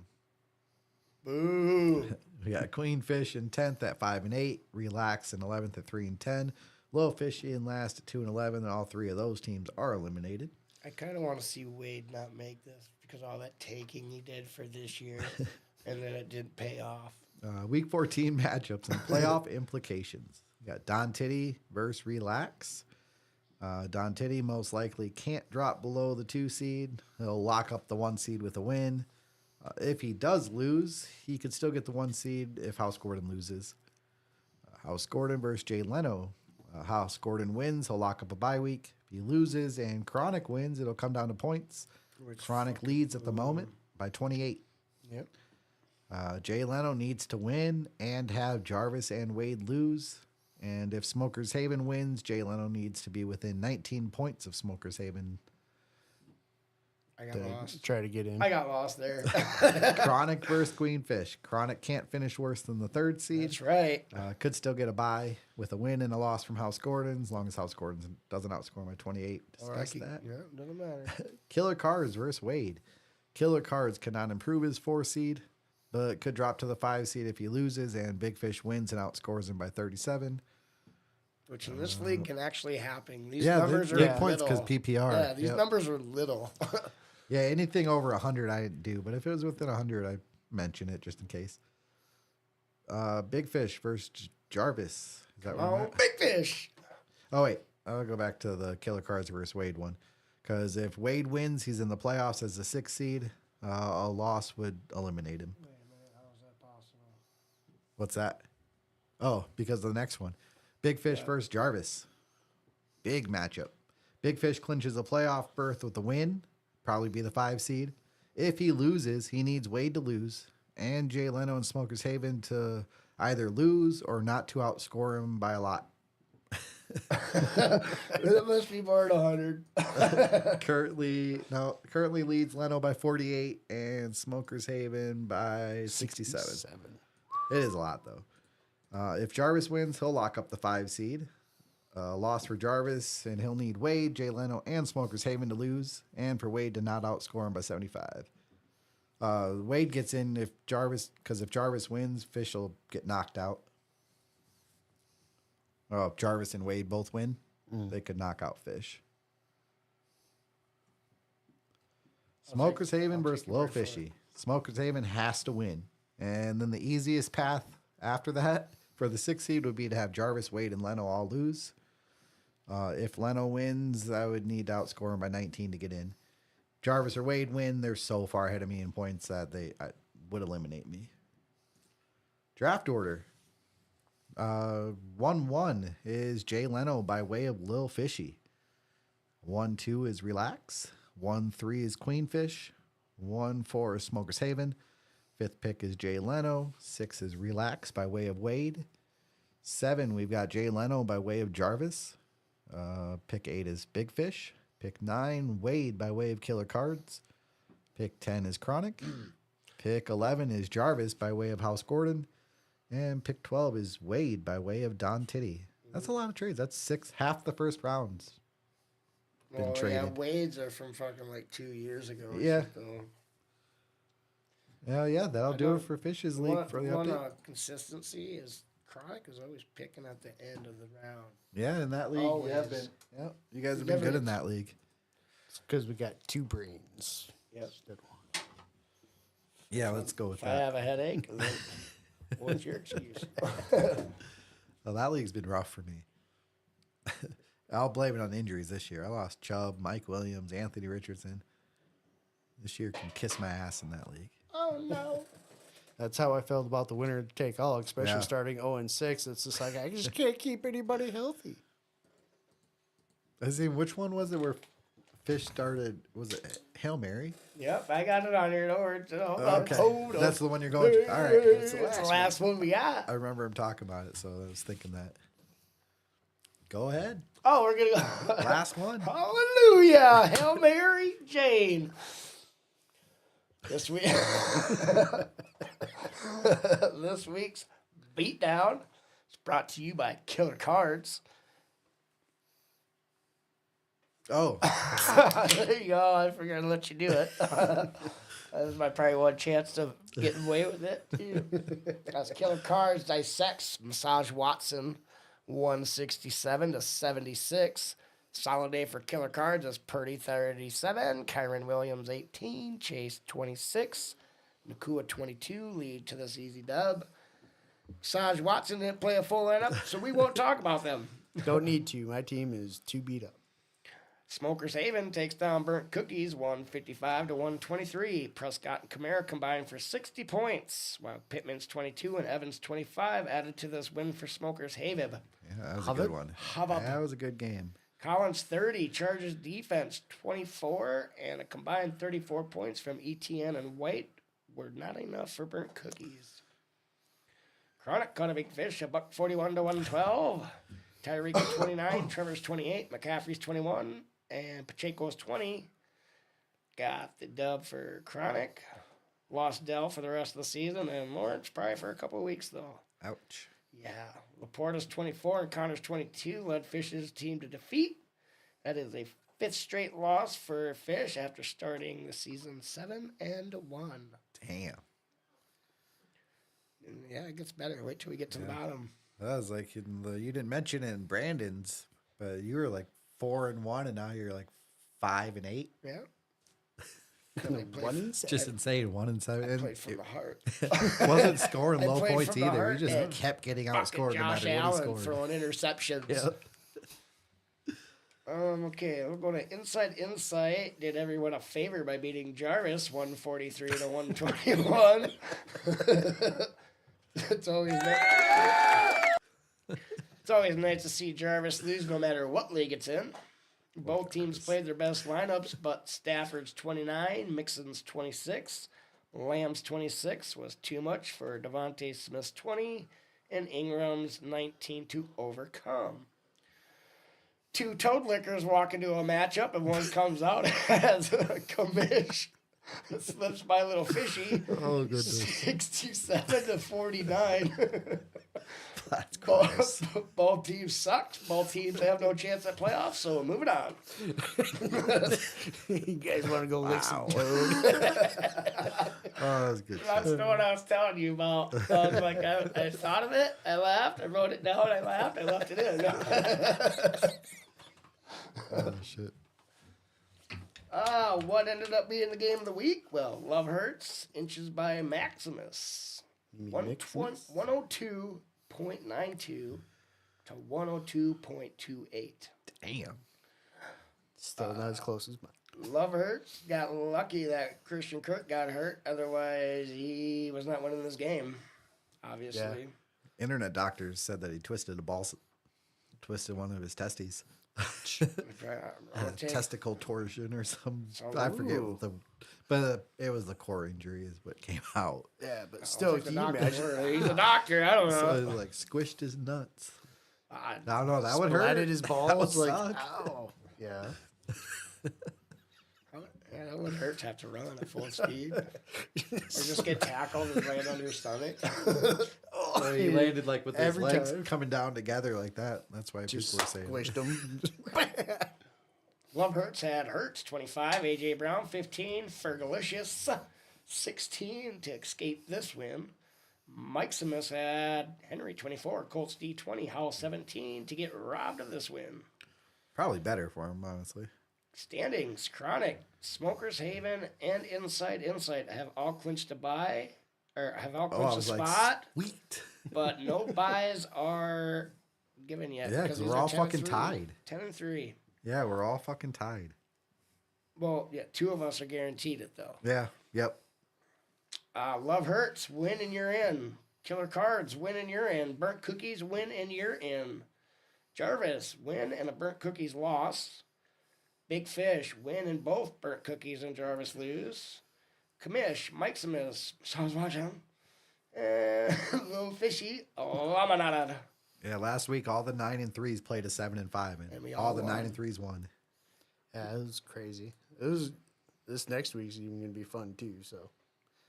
boo. We got Queen Fish in 10th at 5-8. Relax in 11th at 3-10. Little Fishy in last at 2-11. And all 3 of those teams are eliminated. I kind of want to see Wade not make this because all that taking he did for this year, and then it didn't pay off. Week 14 matchups and playoff implications. We got Don Titty versus Relax. Don Titty most likely can't drop below the 2 seed. He'll lock up the 1 seed with a win. If he does lose, he could still get the 1 seed if House Gordon loses. House Gordon versus Jay Leno. House Gordon wins, he'll lock up a bye week. If he loses and Chronic wins, it'll come down to points. Chronic leads at the moment by 28. Yep. Jay Leno needs to win and have Jarvis and Wade lose. And if Smokers Haven wins, Jay Leno needs to be within 19 points of Smokers Haven. I got lost. Try to get in. I got lost there. Chronic versus Queenfish. Chronic can't finish worse than the 3rd seed. That's right. Could still get a bye with a win and a loss from House Gordon, as long as House Gordon doesn't outscore by 28. Or I Discuss could- that. Yeah, doesn't matter. Killer Cards versus Wade. Killer Cards cannot improve his 4 seed, but could drop to the 5 seed if he loses, and Big Fish wins and outscores him by 37. Which in this league can actually happen. These Yeah, numbers are big points because little. PPR. Yeah, these Yep. numbers are little. Yeah, anything over 100 I do, but if it was within 100, I mention it just in case. Big Fish versus Jarvis. Is that what I'm Oh, at? big fish. Oh, wait. I'll go back to the Killer Cards versus Wade one. Because if Wade wins, he's in the playoffs as the 6th seed. A loss would eliminate him. Wait a minute, how is that possible? What's that? Oh, because of the next one. Big Fish versus Jarvis. Big matchup. Big Fish clinches a playoff berth with a win. Probably be the 5 seed. If he loses, he needs Wade to lose and Jay Leno and Smokers Haven to either lose or not to outscore him by a lot. That must be more than 100. Currently leads Leno by 48 and Smokers Haven by 67. It is a lot, though. If Jarvis wins, he'll lock up the 5 seed. Loss for Jarvis, and he'll need Wade, Jay Leno, and Smokers Haven to lose, and for Wade to not outscore him by 75. Wade gets in if Jarvis wins, Fish will get knocked out. Oh, if Jarvis and Wade both win, they could knock out Fish. Smokers Haven versus Low Fishy. Smokers Haven has to win. And then the easiest path after that for the 6th seed would be to have Jarvis, Wade, and Leno all lose. If Leno wins, I would need to outscore him by 19 to get in. Jarvis or Wade win, they're so far ahead of me in points that they would eliminate me. Draft order. 1-1 is Jay Leno by way of Lil Fishy. 1-2 is Relax. 1-3 is Queenfish. 1-4 is Smokers Haven. 5th pick is Jay Leno. 6 is Relax by way of Wade. 7, we've got Jay Leno by way of Jarvis. Pick 8 is Big Fish. Pick 9, Wade by way of Killer Cards. Pick 10 is Chronic. Pick 11 is Jarvis by way of House Gordon. And pick 12 is Wade by way of Don Titty. That's a lot of trades. That's half the first rounds. Been Yeah, traded. Wade's are from fucking like 2 years ago. or Yeah. something. Yeah, that'll do it for Fish's League for the update. Consistency is Chronic is always picking at the end of the round. Yeah, in that league, you have been. Always. Yeah, you guys have been Never good in gets- that league. It's because we got 2 brains. Yep. instead of 1. Yeah, let's go with If I that. have a headache, then what's your excuse? Well, that league's been rough for me. I'll blame it on injuries this year. I lost Chubb, Mike Williams, Anthony Richardson. This year can kiss my ass in that league. Oh no. That's how I felt about the winner take all, especially Yeah. starting 0-6. It's just like I just can't keep anybody healthy. I see, which one was it where Fish started? Was it Hail Mary? Yep, I got it on here. Don't worry. Hold on. Okay. Hold on. That's the one you're going to. All right. It's the last one we got. I remember him talking about it, so I was thinking that. Go ahead. Oh, we're gonna go. Last one. Hallelujah. Hail Mary Jane. This week this week's beatdown is brought to you by Killer Cards. Oh, There you go. I forgot to let you do it. That was my probably one chance of getting away with it. Too. That's Killer Cards dissects Massage Watson 167 to 76. Solid day for Killer Cards is Purdy 37, Kyron Williams 18, Chase 26, Nakua 22 lead to this easy dub. Massage Watson didn't play a full lineup, so we won't talk about them. Don't need to. My team is too beat up. Smokers Haven takes down Burnt Cookies 155 to 123. Prescott and Kamara combined for 60 points, while Pittman's 22 and Evans 25 added to this win for Smokers Haven. Yeah, that was a Hubbard? good one. Hubbard. That was a good game. Collins 30, Chargers defense 24, and a combined 34 points from ETN and White were not enough for Burnt Cookies. Chronic caught a big fish, a buck 41 to 112. Tyreek 29, Trevor's 28, McCaffrey's 21, and Pacheco's 20. Got the dub for Chronic. Lost Dell for the rest of the season, and Lawrence probably for a couple of weeks, though. Ouch. Yeah. Laporta's 24 and Connor's 22 led Fish's team to defeat. That is a fifth straight loss for Fish after starting the season 7-1. Damn. And yeah, it gets better. Wait till we get to the bottom. That was like you didn't mention it in Brandon's, but you were like 4-1, and now you're like 5-8. Yeah. One and seven. Just insane. 1-7. And Played from the heart. it wasn't scoring I low played points from the either. heart, We just and kept getting Fucking outscored no Josh matter what he Allen scored. throwing interceptions. Yeah. Okay, we'll go to Inside Insight. Did everyone a favor by beating Jarvis 143 to 121. It's always nice to see Jarvis lose no matter what league it's in. Both teams played their best lineups, but Stafford's 29, Mixon's 26, Lamb's 26 was too much for Devontae Smith's 20, and Ingram's 19 to overcome. Two toad lickers walk into a matchup, and one comes out as a commish. Slips by Little Fishy. Oh, goodness. 67 to 49. That's gross. Both teams sucked. Both teams have no chance at playoffs, so moving on. You guys want to go lick some Wow. toad? Oh, that was good. That's what I was telling you about. I was like, I thought of it, I laughed, I wrote it down, I laughed, I left it in. Oh, shit. What ended up being the game of the week? Well, Love Hurts, inches by Maximus. You mean 102.92 to 102.28. Damn. Still not as close as mine. Love Hurts got lucky that Christian Kirk got hurt. Otherwise, he was not winning this game, obviously. Internet doctors said that he twisted one of his testes. Testicle torsion or some. I forget Ooh. but it was the core injury is what came out. Yeah, but still, can you imagine? He's a doctor. I don't know. So it like squished his nuts. I I don't know. That would hurt. Splatted his balls would like, suck. ow. Yeah. Yeah, that would hurt to have to run at full speed. Or just get tackled and land on your stomach. So he landed like with his Every legs time. coming down together like that. That's why Just people are saying squished them. Love Hurts had Hurts 25, AJ Brown 15, Fergalicious 16 to escape this win. Mike Simus had Henry 24, Colts D 20, Howell 17 to get robbed of this win. probably better for him, honestly. Standings, Chronic, Smokers Haven, and Inside Insight have all clinched a bye, or have all I clinched a was like, spot, sweet. but no buys are given yet. Yeah, because 'cause these we're are all 10 and fucking 3. tied. 10 and 3. Yeah, we're all fucking tied. Well, yeah, 2 of us are guaranteed it, though. Yeah. Yep. Love Hurts, win and you're in. Killer Cards, win and you're in. Burnt Cookies, win and you're in. Jarvis, win and a Burnt Cookies loss. Big Fish, win and both Burnt Cookies and Jarvis lose. Commish, Mike Simis, sounds watching. Little Fishy, Lamanada. Yeah, last week all the 9 and 3s played a 7 and 5, And we and all all the won. 9 and 3s won. Yeah, it was crazy. It was. This next week's even gonna be fun too. So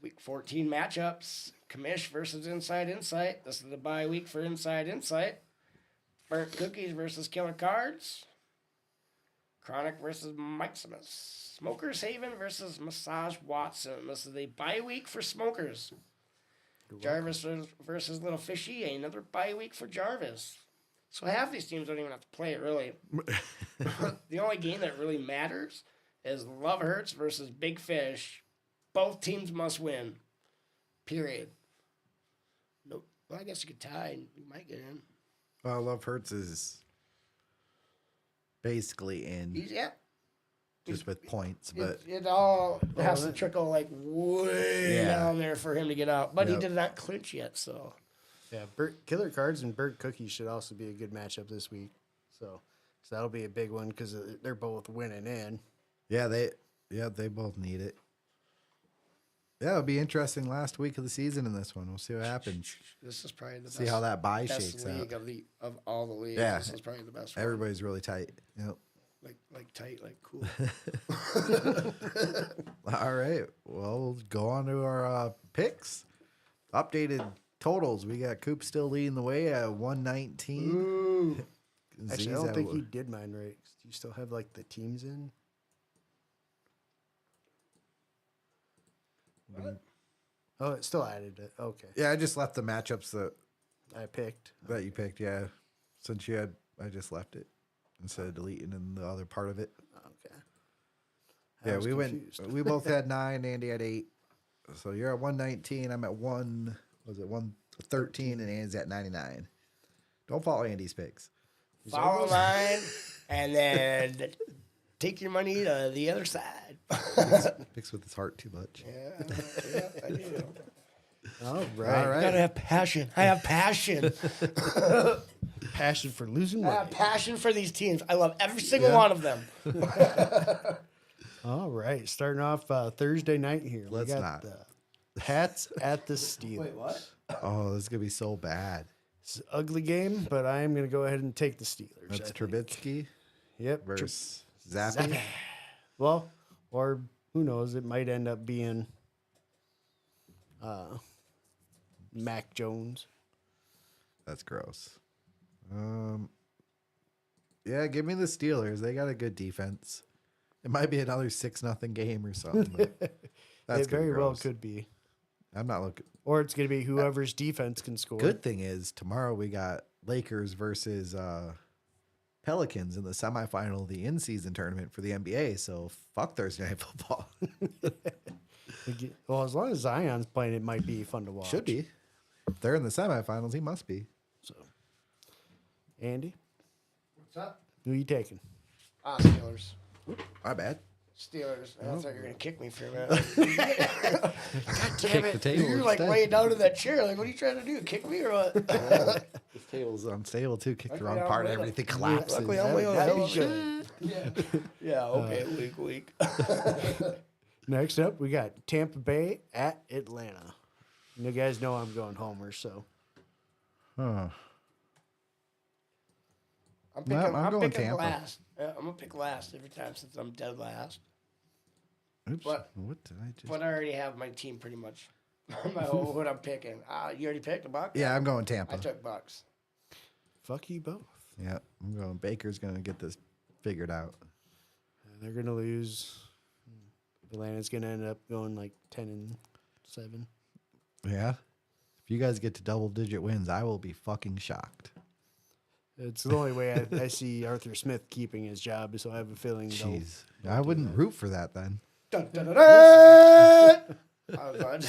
Week 14 matchups. Commish versus Inside Insight. This is the bye week for Inside Insight. Burnt Cookies versus Killer Cards. Chronic versus Maximus. Smokers Haven versus Massage Watson. This is the bye week for Smokers. Jarvis versus Little Fishy. Another bye week for Jarvis. So half these teams don't even have to play it, really. The only game that really matters is Love Hurts versus Big Fish. Both teams must win. Period. Nope. Well, I guess you could tie and you might get in. Well, Love Hurts is basically in. Yeah. just with points, but It all has to trickle like way Yeah. down there for him to get out. But he Yep. did not clinch yet, so Yeah, Killer Cards and Bird Cookies should also be a good matchup this week. So that'll be a big one because they're both winning in. they both need it. Yeah, it'll be interesting last week of the season in this one. We'll see what happens. this is probably the See best, how that bye best shakes league out. of all the leagues. Yeah. This is probably the best one. Everybody's really tight. Yep. Like tight, like cool. All right. Well, we'll go on to our picks. Updated totals. We got Coop still leading the way at 119. Ooh. Actually, I Z's don't at think one- he did mine right. Do you still have like the teams in? Oh, it still added it. Okay, Yeah, I just left the matchups I picked. that you picked. Yeah, since you had, I just left it instead of deleting in the other part of it. Okay. I Yeah, was we confused. went. We both had 9. Andy had 8. So you're at 119. I'm at 113, and Andy's at 99. Don't follow Andy's picks. Follow mine, and then take your money to the other side. Picks with his heart too much. Yeah, I do. All All right. right. Gotta have passion. I have passion. Passion for losing I money. have passion for these teams. I love every single Yeah. one of them. All right, starting off Thursday night here. Let's we got not. the Pats at the Steelers. what? Oh, this is gonna be so bad. It's an ugly game, but I am going to go ahead and take the Steelers. That's I think. Trubisky Yep. versus Zappy. Well, or who knows? It might end up being Mac Jones. That's gross. Yeah, give me the Steelers. They got a good defense. It might be another 6-0 game or something. But that's It gonna be very well gross. could be. I'm not looking. Or it's going to be whoever's defense can score. Good thing is tomorrow we got Lakers versus Pelicans in the semifinal of the in-season tournament for the NBA. So fuck Thursday night football. Well, as long as Zion's playing, it might be fun to watch. Should be. If they're in the semifinals, he must be. So, Andy, What's up? who you taking? Steelers. My bad. Steelers. I thought you were gonna kick me for a minute. God damn Kick it! the table You're like instead. laying down in that chair. Like, what are you trying to do? Kick me or what? This table's unstable too. Kicked the Luckily wrong I'm part and with it. everything collapses. Luckily, I'm way on That'd the be good. Yeah. Okay. Weak. Next up, we got Tampa Bay at Atlanta. You guys know I'm going Homer, so Huh. I'm picking, I'm I'm going picking Tampa. last. I'm gonna pick last every time since I'm dead last. Oops. What? What did I just? But I already have my team pretty much. What I'm picking. You already picked a Buck? Yeah, I'm going I Tampa. took Bucks. fuck you both. Yeah, I'm going. Baker's gonna get this figured out. They're gonna lose. Atlanta's gonna end up going like 10-7. Yeah. If you guys get to double-digit wins, I will be fucking shocked. It's the only way I see Arthur Smith keeping his job, so I have a feeling they'll. Jeez, I wouldn't root for that then. Dun, dun, dun, dun. I was on.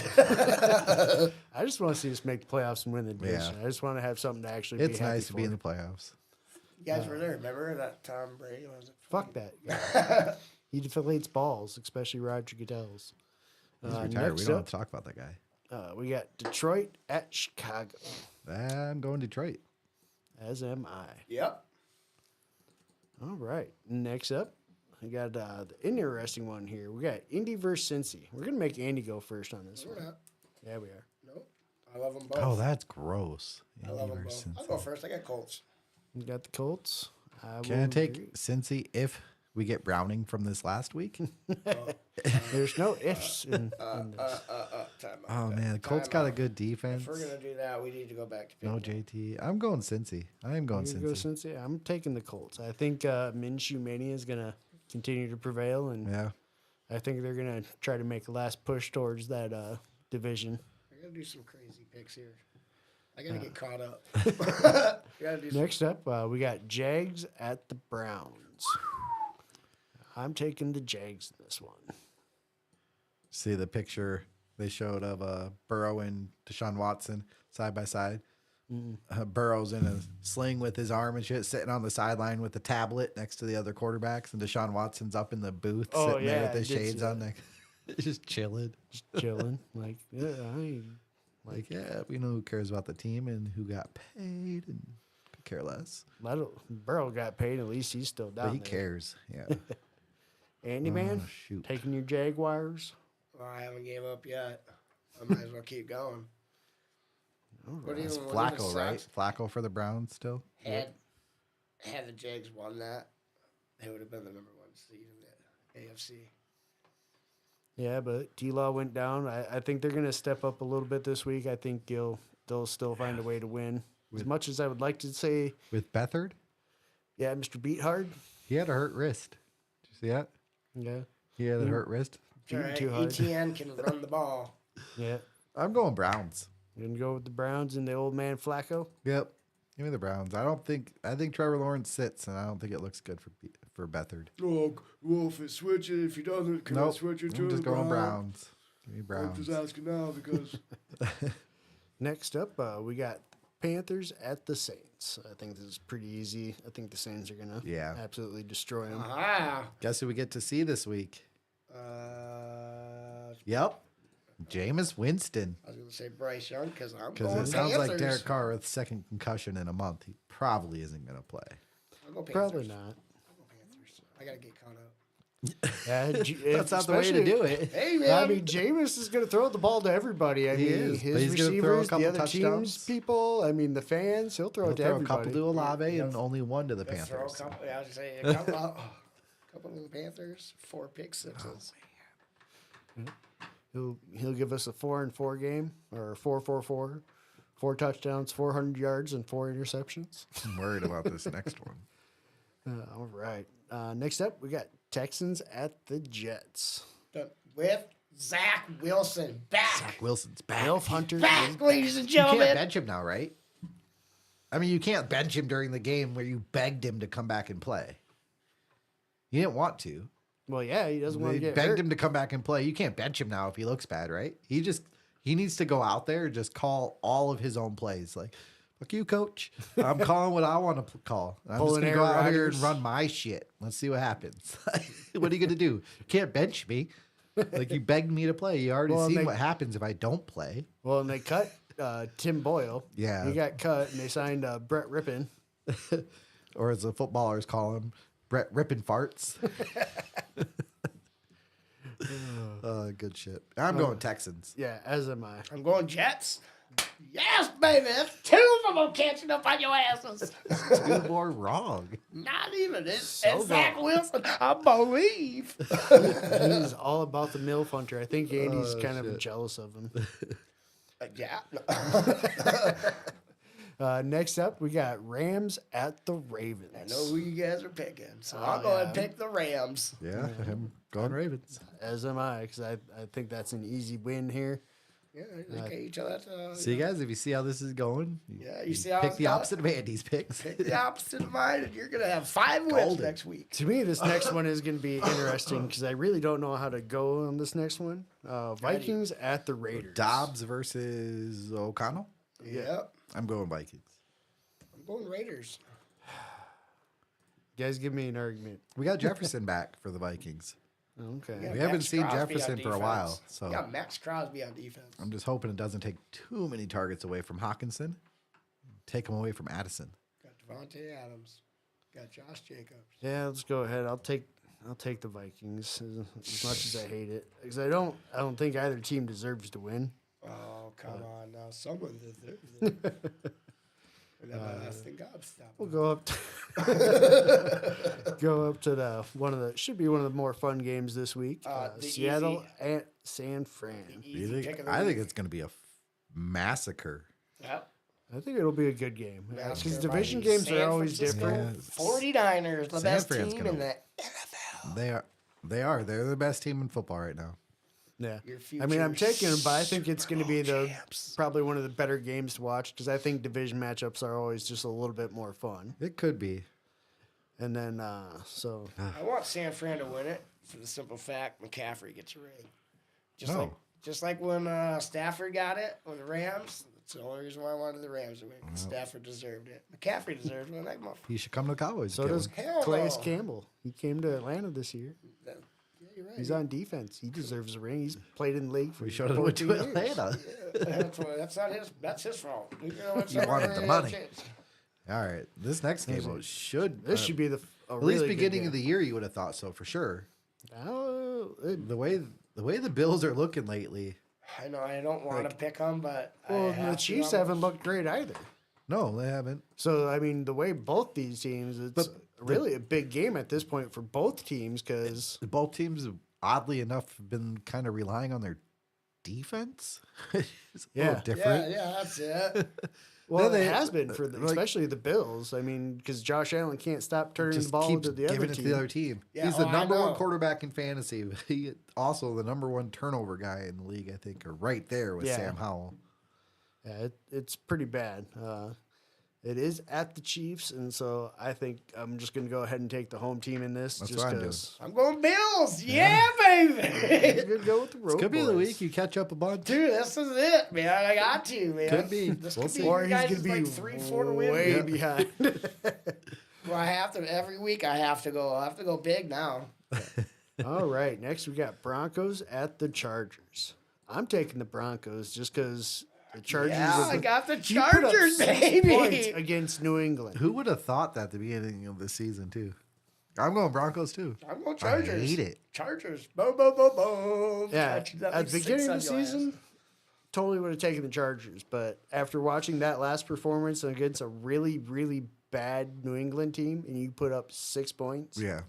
I just want to see us make the playoffs and win the division. Yeah. I just want to have something to actually It's be happy nice to be in for. the playoffs. You guys were there. Remember that Tom Brady was it? Fuck that. guy. He deflates balls, especially Roger Goodell's. He's retired. We Next don't up, have to talk about that guy. we got Detroit at Chicago, I'm going Detroit. as am I. Yep. All right. Next up, I got the interesting one here. We got Indy versus Cincy. We're gonna make Andy go first on this We're one. not. Yeah, we are. Nope. I love them both. Oh, that's gross. I love them Andy both. versus I'll Cincy. go first. I got Colts. We got the Colts. Can I will take agree. Cincy if we get Browning from this last week? There's no ifs in this. Time out. Oh man, the Colts got a good defense. If we're gonna do that, we need to go back to No picking. JT. I'm going Cincy. I am going You're gonna go Cincy. Cincy. I'm taking the Colts. I think Minshew Mania is gonna continue to prevail, and Yeah. I think they're gonna try to make a last push towards that division. I gotta do some crazy picks here. I gotta get caught up. Gotta do some. Next up, we got Jags at the Browns. I'm taking the Jags in this one. See the picture they showed of Burrow and Deshaun Watson side by side. Burrow's in a sling with his arm and shit, sitting on the sideline with the tablet next to the other quarterbacks, and Deshaun Watson's up in the booth Oh, sitting there yeah, with his I did shades see on, like, just chilling. Just chilling. Like, yeah, I ain't. Like, yeah, we know who cares about the team and who got paid, and could care less. Burrow got paid. At least he's still down But he there. cares. Yeah. Andy, man, shoot. taking your Jaguars. Well, I haven't gave up yet. I might as well keep going. What That's even Flacco, right? sucks, Flacco for the Browns still. Had the Jags won that, they would have been the number 1 seed in the AFC. Yeah, but T-Law went down. I think they're going to step up a little bit this week. I think they'll still find a way to win. As much as I would like to say, With Bethard, yeah, Mr. Beathard. he had a hurt wrist. Did you see that? Yeah. He had a hurt wrist. All Beating right, too hard. ETN can run the ball. Yeah. I'm going Browns. You're going to go with the Browns and the old man Flacco? Yep. Give me the Browns. I think Trevor Lawrence sits, and I don't think it looks good for Bethard. Oh, well, if it switches, if he doesn't, can I Nope. switch it to I'm just the going Browns? Browns. Give me Browns. asking now because Next up, we got Panthers at the Saints. I think this is pretty easy. I think the Saints are going to Yeah. absolutely destroy them. Guess who we get to see this week? I Yep. Jameis Winston. was going to say Bryce Young because I'm Because going it sounds like Panthers. Derek Carr with second concussion in a month. He probably isn't going to play. I'll go Panthers. Probably not. I'll go Panthers. I got to get caught up. Yeah, That's not the way to do it. Hey, man. I mean, Jameis is going to throw the ball to everybody. I He mean, is, but his he's gonna throw a receivers, the couple other teams, touchdowns. people. I mean, the fans. He'll throw He'll it to throw a everybody. couple to Olave and only one to the Let's throw a Panthers. couple, I was going to say a couple to the Panthers, 4 pick sixes. He'll give us a 4-4 game or 4-4-4, 4 touchdowns, 400 yards, and 4 interceptions. I'm worried about this next one. All right. Next up, we got Texans at the Jets. With Zach Wilson back. Zach Wilson's back. Elf Hunter. Back, ladies and You can't gentlemen. bench him now, right? I mean, you can't bench him during the game where you begged him to come back and play. You didn't want to. Well, yeah, he doesn't want They to get begged hurt. him to come back and play. You can't bench him now if he looks bad, right? He needs to go out there and just call all of his own plays. Like, fuck you, coach. I'm calling what I want to call. I'm just Pulling going to go Aaron out here and Rodgers. run my shit. Let's see what happens. What are you going to do? You can't bench me. Like, you begged me to play. You already Well, seen they- what happens if I don't play. Well, and they cut Tim Boyle. Yeah. He got cut, and they signed Brett Rippon. Or as the footballers call him, Brett Rippin' Farts. Good shit. I'm going Texans. Yeah, as am I. I'm going Jets. Yes, baby. 2 of them catching up on your asses. Two more wrong. Not even. It's So Zach Wilson. I believe. He's all about the MILF Hunter. I think Andy's kind of jealous of him. Yeah. Next up, we got Rams at the Ravens. I know who you guys are picking, so I'll go ahead and pick the Rams. Yeah, I'm going Ravens. As am I, because I think that's an easy win here. Yeah, okay, each other. See, guys, if you see how this is going, Yeah, you see how pick it's the going? opposite of Andy's picks. Pick the opposite of mine, and you're gonna have 5 wins Golden. next week. To me, this next one is going to be interesting because I really don't know how to go on this next one. Vikings at the Raiders. Dobbs versus O'Connell. Yep. I'm going Vikings. I'm going Raiders. You guys give me an argument. We got Jefferson back for the Vikings. Okay. Yeah, We haven't Max seen Crosby on Jefferson for a while, defense. so- Yeah, Max Crosby on defense. I'm just hoping it doesn't take too many targets away from Hawkinson. Take him away from Addison. Got Devontae Adams. Got Josh Jacobs. Yeah, let's go ahead. I'll take the Vikings as much as I hate it because I don't think either team deserves to win. Oh, come on now. Someone deserves it. And everlasting gobstopper. We'll go up go up to the should be one of the more fun games this week. The Seattle easy- at San Fran. Easy pick of the I think week. it's going to be a massacre. Yep. I think it'll be a good game because Massacre division by games San are always Francisco different. 49ers, the San best Fran's team gonna- in the NFL. They are. They're the best team in football right now. Yeah, Your I mean I'm future taking them, but I think it's going to be Super Bowl the champs. probably one of the better games to watch because I think division matchups are always just a little bit more fun. It could be. And then so I want San Fran to win it for the simple fact McCaffrey gets a ring. Just like when Stafford got it, when the Rams, That's the only reason why I wanted the Rams to win. Stafford deserved it. McCaffrey deserved one. That motherfucker. He should come to the Cowboys. So does Hell Calais no. Campbell. He came to Atlanta this year. Yeah, you're right. He's on defense. He deserves a ring. He's played in the league for We should have went to 14 years. Atlanta. That's not his. That's his fault. You know, that's He not wanted really the a money. chance. All right, this next game should This should be the at least beginning of the year. You would have thought so for sure. Oh, The way the Bills are looking lately. I know I don't want to pick them, but well, I have the to Chiefs almost. haven't looked great either. No, they haven't. So I mean, the way both these teams, it's really a big game at this point for both teams because Both teams, oddly enough, have been kind of relying on their defense. It's a little Yeah. different. Yeah, that's it. well, they- it has been for the, like- especially the Bills. I mean, because Josh Allen can't stop turning Just the ball keeps to the giving other it to team. the other team. Yeah, He's the I number one know. quarterback in fantasy. He also the number one turnover guy in the league, I think, or right there with Yeah. Sam Howell. Yeah, it's pretty bad. It is at the Chiefs, and so I think I'm just going to go ahead and take the home team in this, That's just what I'm doing. because I'm going Bills. Yeah, baby. I'm going to go with the road. This could be the boys. week you catch up a bunch. Dude, this is it, man. I got to, man. Could be. This We'll could see. be Or you he's guys going to be like 3-4 to win. way Yeah. behind. Well, I have to every week. I have to go big now. All right, next we got Broncos at the Chargers. I'm taking the Broncos just because the Chargers. Yeah, are I got the you put up Chargers, 6 points baby. against New England. Who would have thought that at the beginning of the season too? I'm going Broncos too. I'm going Chargers. I hate it. Chargers. Boom, boom, boom, boom. Yeah, Touch that at like the beginning of the 6 on your ass. season, totally would have taken the Chargers. But after watching that last performance against a really, really bad New England team, and you put up 6 points, Yeah.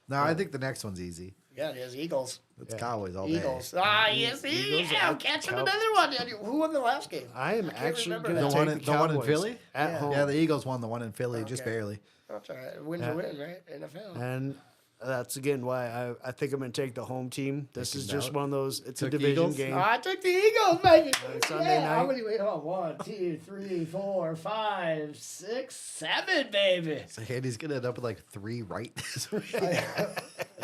No, I think the next one's easy. Yeah, it is Eagles. It's Cowboys all day. Eagles. Ah, yes, Eagles yeah. I'm at catching Cow- another one. Who won the last game? I am can't actually remember going to that. The one take in- the the one in Cowboys Philly? at Yeah. home. Yeah, the Eagles won the one in Philly just Okay. barely. That's all right. Win's Yeah. a win, right? NFL. And that's again why I think I'm going to take the home team. This is just out. one of those. It's a Took division Eagles? game. Oh, I took the Eagles, baby. Sunday yeah. How night. many? Wait, hold on. 1, 2, 3, 4, 5, 6, 7, baby. So Andy's gonna end up with like 3 right this week.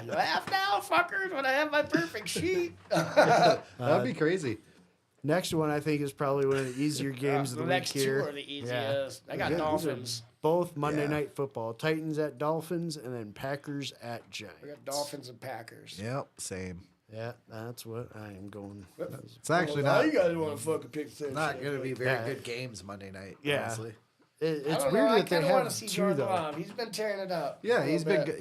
Laugh now, fuckers, when I have my perfect sheet. That'd be crazy. Next one I think is probably one of the easier games of the the next week here. 2 are the easiest. I got Yeah, these are Dolphins. Both Monday Yeah. Night Football. Titans at Dolphins, and then Packers at Giants. I got Dolphins and Packers. Yep, same. Yeah, that's what I am going. It's actually Well, now not you guys want to fucking pick the same not shit, gonna be but- very Yeah. good games Monday night. Yeah. honestly. I It's don't weird know. I that they kind of want have to see 2 Jordan though. Love. He's been tearing it up. Yeah, a he's little been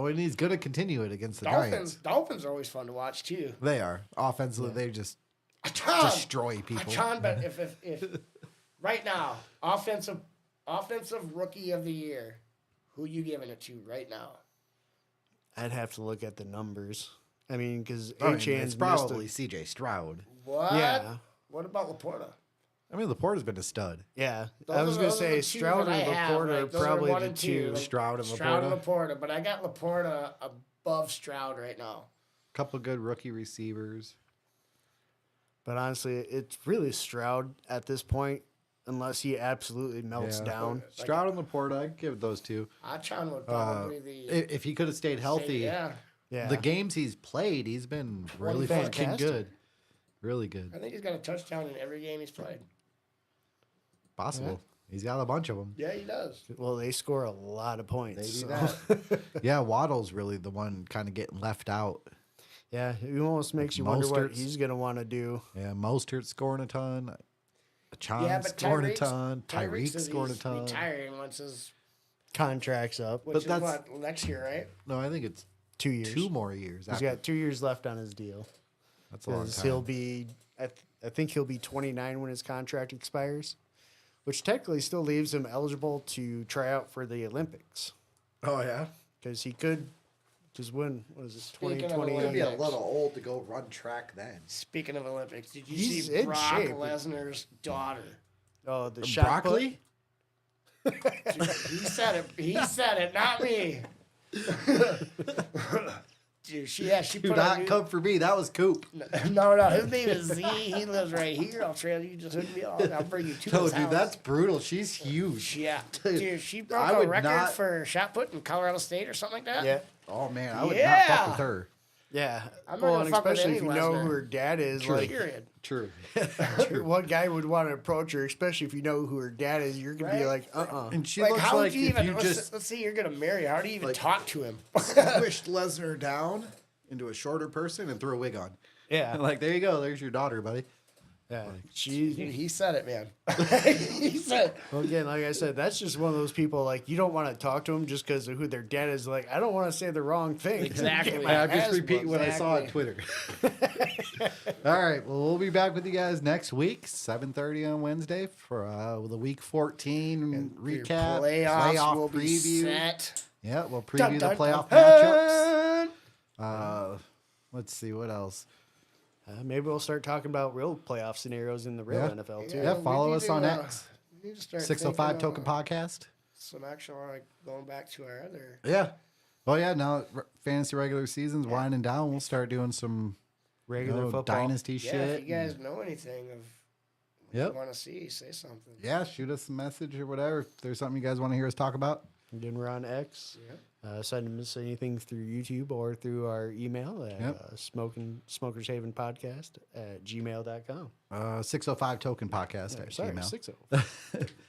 bit. he's gonna continue it against the Dolphins. Giants. Dolphins are always fun to watch too. They are offensively. They just A ton. destroy A people. ton, but if right now, offensive rookie of the year, who you giving it to right now? I'd have to look at the numbers. I mean, because I mean, Achan's it's probably C.J. Stroud. What? Yeah. What about Laporta? I mean, Laporta's been a stud. Yeah, Those I was are- going those to are say the 2 Stroud that I and have, Laporta like, are those are probably 1 the and 2. 2. Stroud and Stroud and Laporta. Laporta, but I got Laporta above Stroud right now. Couple good rookie receivers. But honestly, it's really Stroud at this point, unless he absolutely melts Yeah. down. Stroud and Laporta, I'd give those 2. Achan would probably the If he could have stayed healthy, Yeah, Yeah, the games he's played, he's been really fucking fantastic. good. Really good. I think he's got a touchdown in every game he's played. Possible. He's got a bunch of them. Yeah, he does. Well, they score a lot of points. They do so- that. Yeah, Waddle's really the one kind of getting left out. Yeah, it almost makes you wonder what Mostert's- he's going to want to do. Yeah, Mostert scoring a ton. Chan Yeah, but scoring a Tyreek's- ton. Tyreek Tyreek says scoring a he's ton. retiring once his, Contracts up. which But is that's- what, next year, right? No, I think it's 2 years. 2 more years. He's After. got 2 years left on his deal. That's a long 'Cause time. he'll be, I think he'll be 29 when his contract expires, which technically still leaves him eligible to try out for the Olympics. Oh, yeah? Because he could, because when, what is it, Speaking of 2020? Olympics- Be a little old to go run track then. Speaking of Olympics, did you He's see in Brock shape. Lesnar's daughter? Oh, the shot Broccoli? He said it. He said it, not me. Dude, she Do put not on. come for me. That was Coop. No, his name is Z. He lives right here. I'll trail you. Just hook me up. I'll bring you to No, his dude, house. that's brutal. She's huge. Yeah, dude, she broke I a would record not- for shot put in Colorado State or something like that. Yeah. Oh, man. I would not Yeah. fuck with her. Yeah. I'm not Well, gonna and fuck with especially if any you know Lesnar. who her dad is, like Period. True. what guy would want to approach her, especially if you know who her dad is, you're gonna be Right? like, And she Like, looks how like would you if even? you just Let's say you're gonna marry. How do you even Like- talk to him? squished Lesnar down into a shorter person and threw a wig on. Yeah. Like, there you go. There's your daughter, buddy. Yeah. Dude, he said it, man. he said, Well, again, like I said, that's just one of those people, like, you don't want to talk to them just because of who their dad is. Like, I don't want to say the wrong thing. Exactly. Get my I'm just ass repeating what I saw on exactly. Twitter. All right. Well, we'll be back with you guys next week, 7:30 on Wednesday for the Week 14 your recap, playoffs playoff will be preview. set. Yeah, we'll preview Dun, the dun, playoff dun, matchups. Let's see what else. Maybe we'll start talking about real playoff scenarios in the real Yeah. NFL, too. Yeah, we follow need us to, on X. we need to start 605 thinking, Token Podcast. Some actual, like, going back to our other. Yeah. Oh yeah. Now fantasy regular season's winding down. We'll start doing some Regular football. dynasty Yeah, shit. if you guys know anything of what Yep. you want to see, say something. Yeah, shoot us a message or whatever. If there's something you guys want to hear us talk about. Then we're on X. Yep. Send us anything through YouTube or through our email at Yep. smokershaven podcast at gmail.com. 605 Token Podcast at Sorry, Gmail. 60.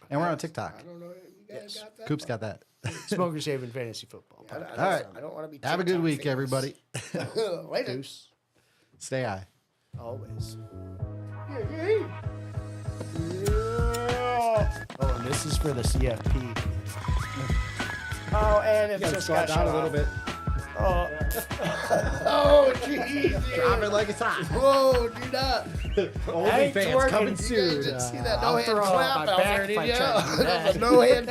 And we're on TikTok. I don't know. You guys got that? Coop's got that. Smokers Haven Fantasy Football. I don't, Podcast. All right. I don't want to be. Have a good TikTok week, famous. everybody. Later. Deuce. Stay high. Always. Yeah. Oh, and this is for the CFP. Oh, and it You gotta just squat got down shut a little off. bit. Oh, jeez. Drop it like it's hot. Whoa, do not. OnlyFans coming You guys soon. didn't see that I'll no-hand throw out clap my out back there, if I did try to do you? that. No-hand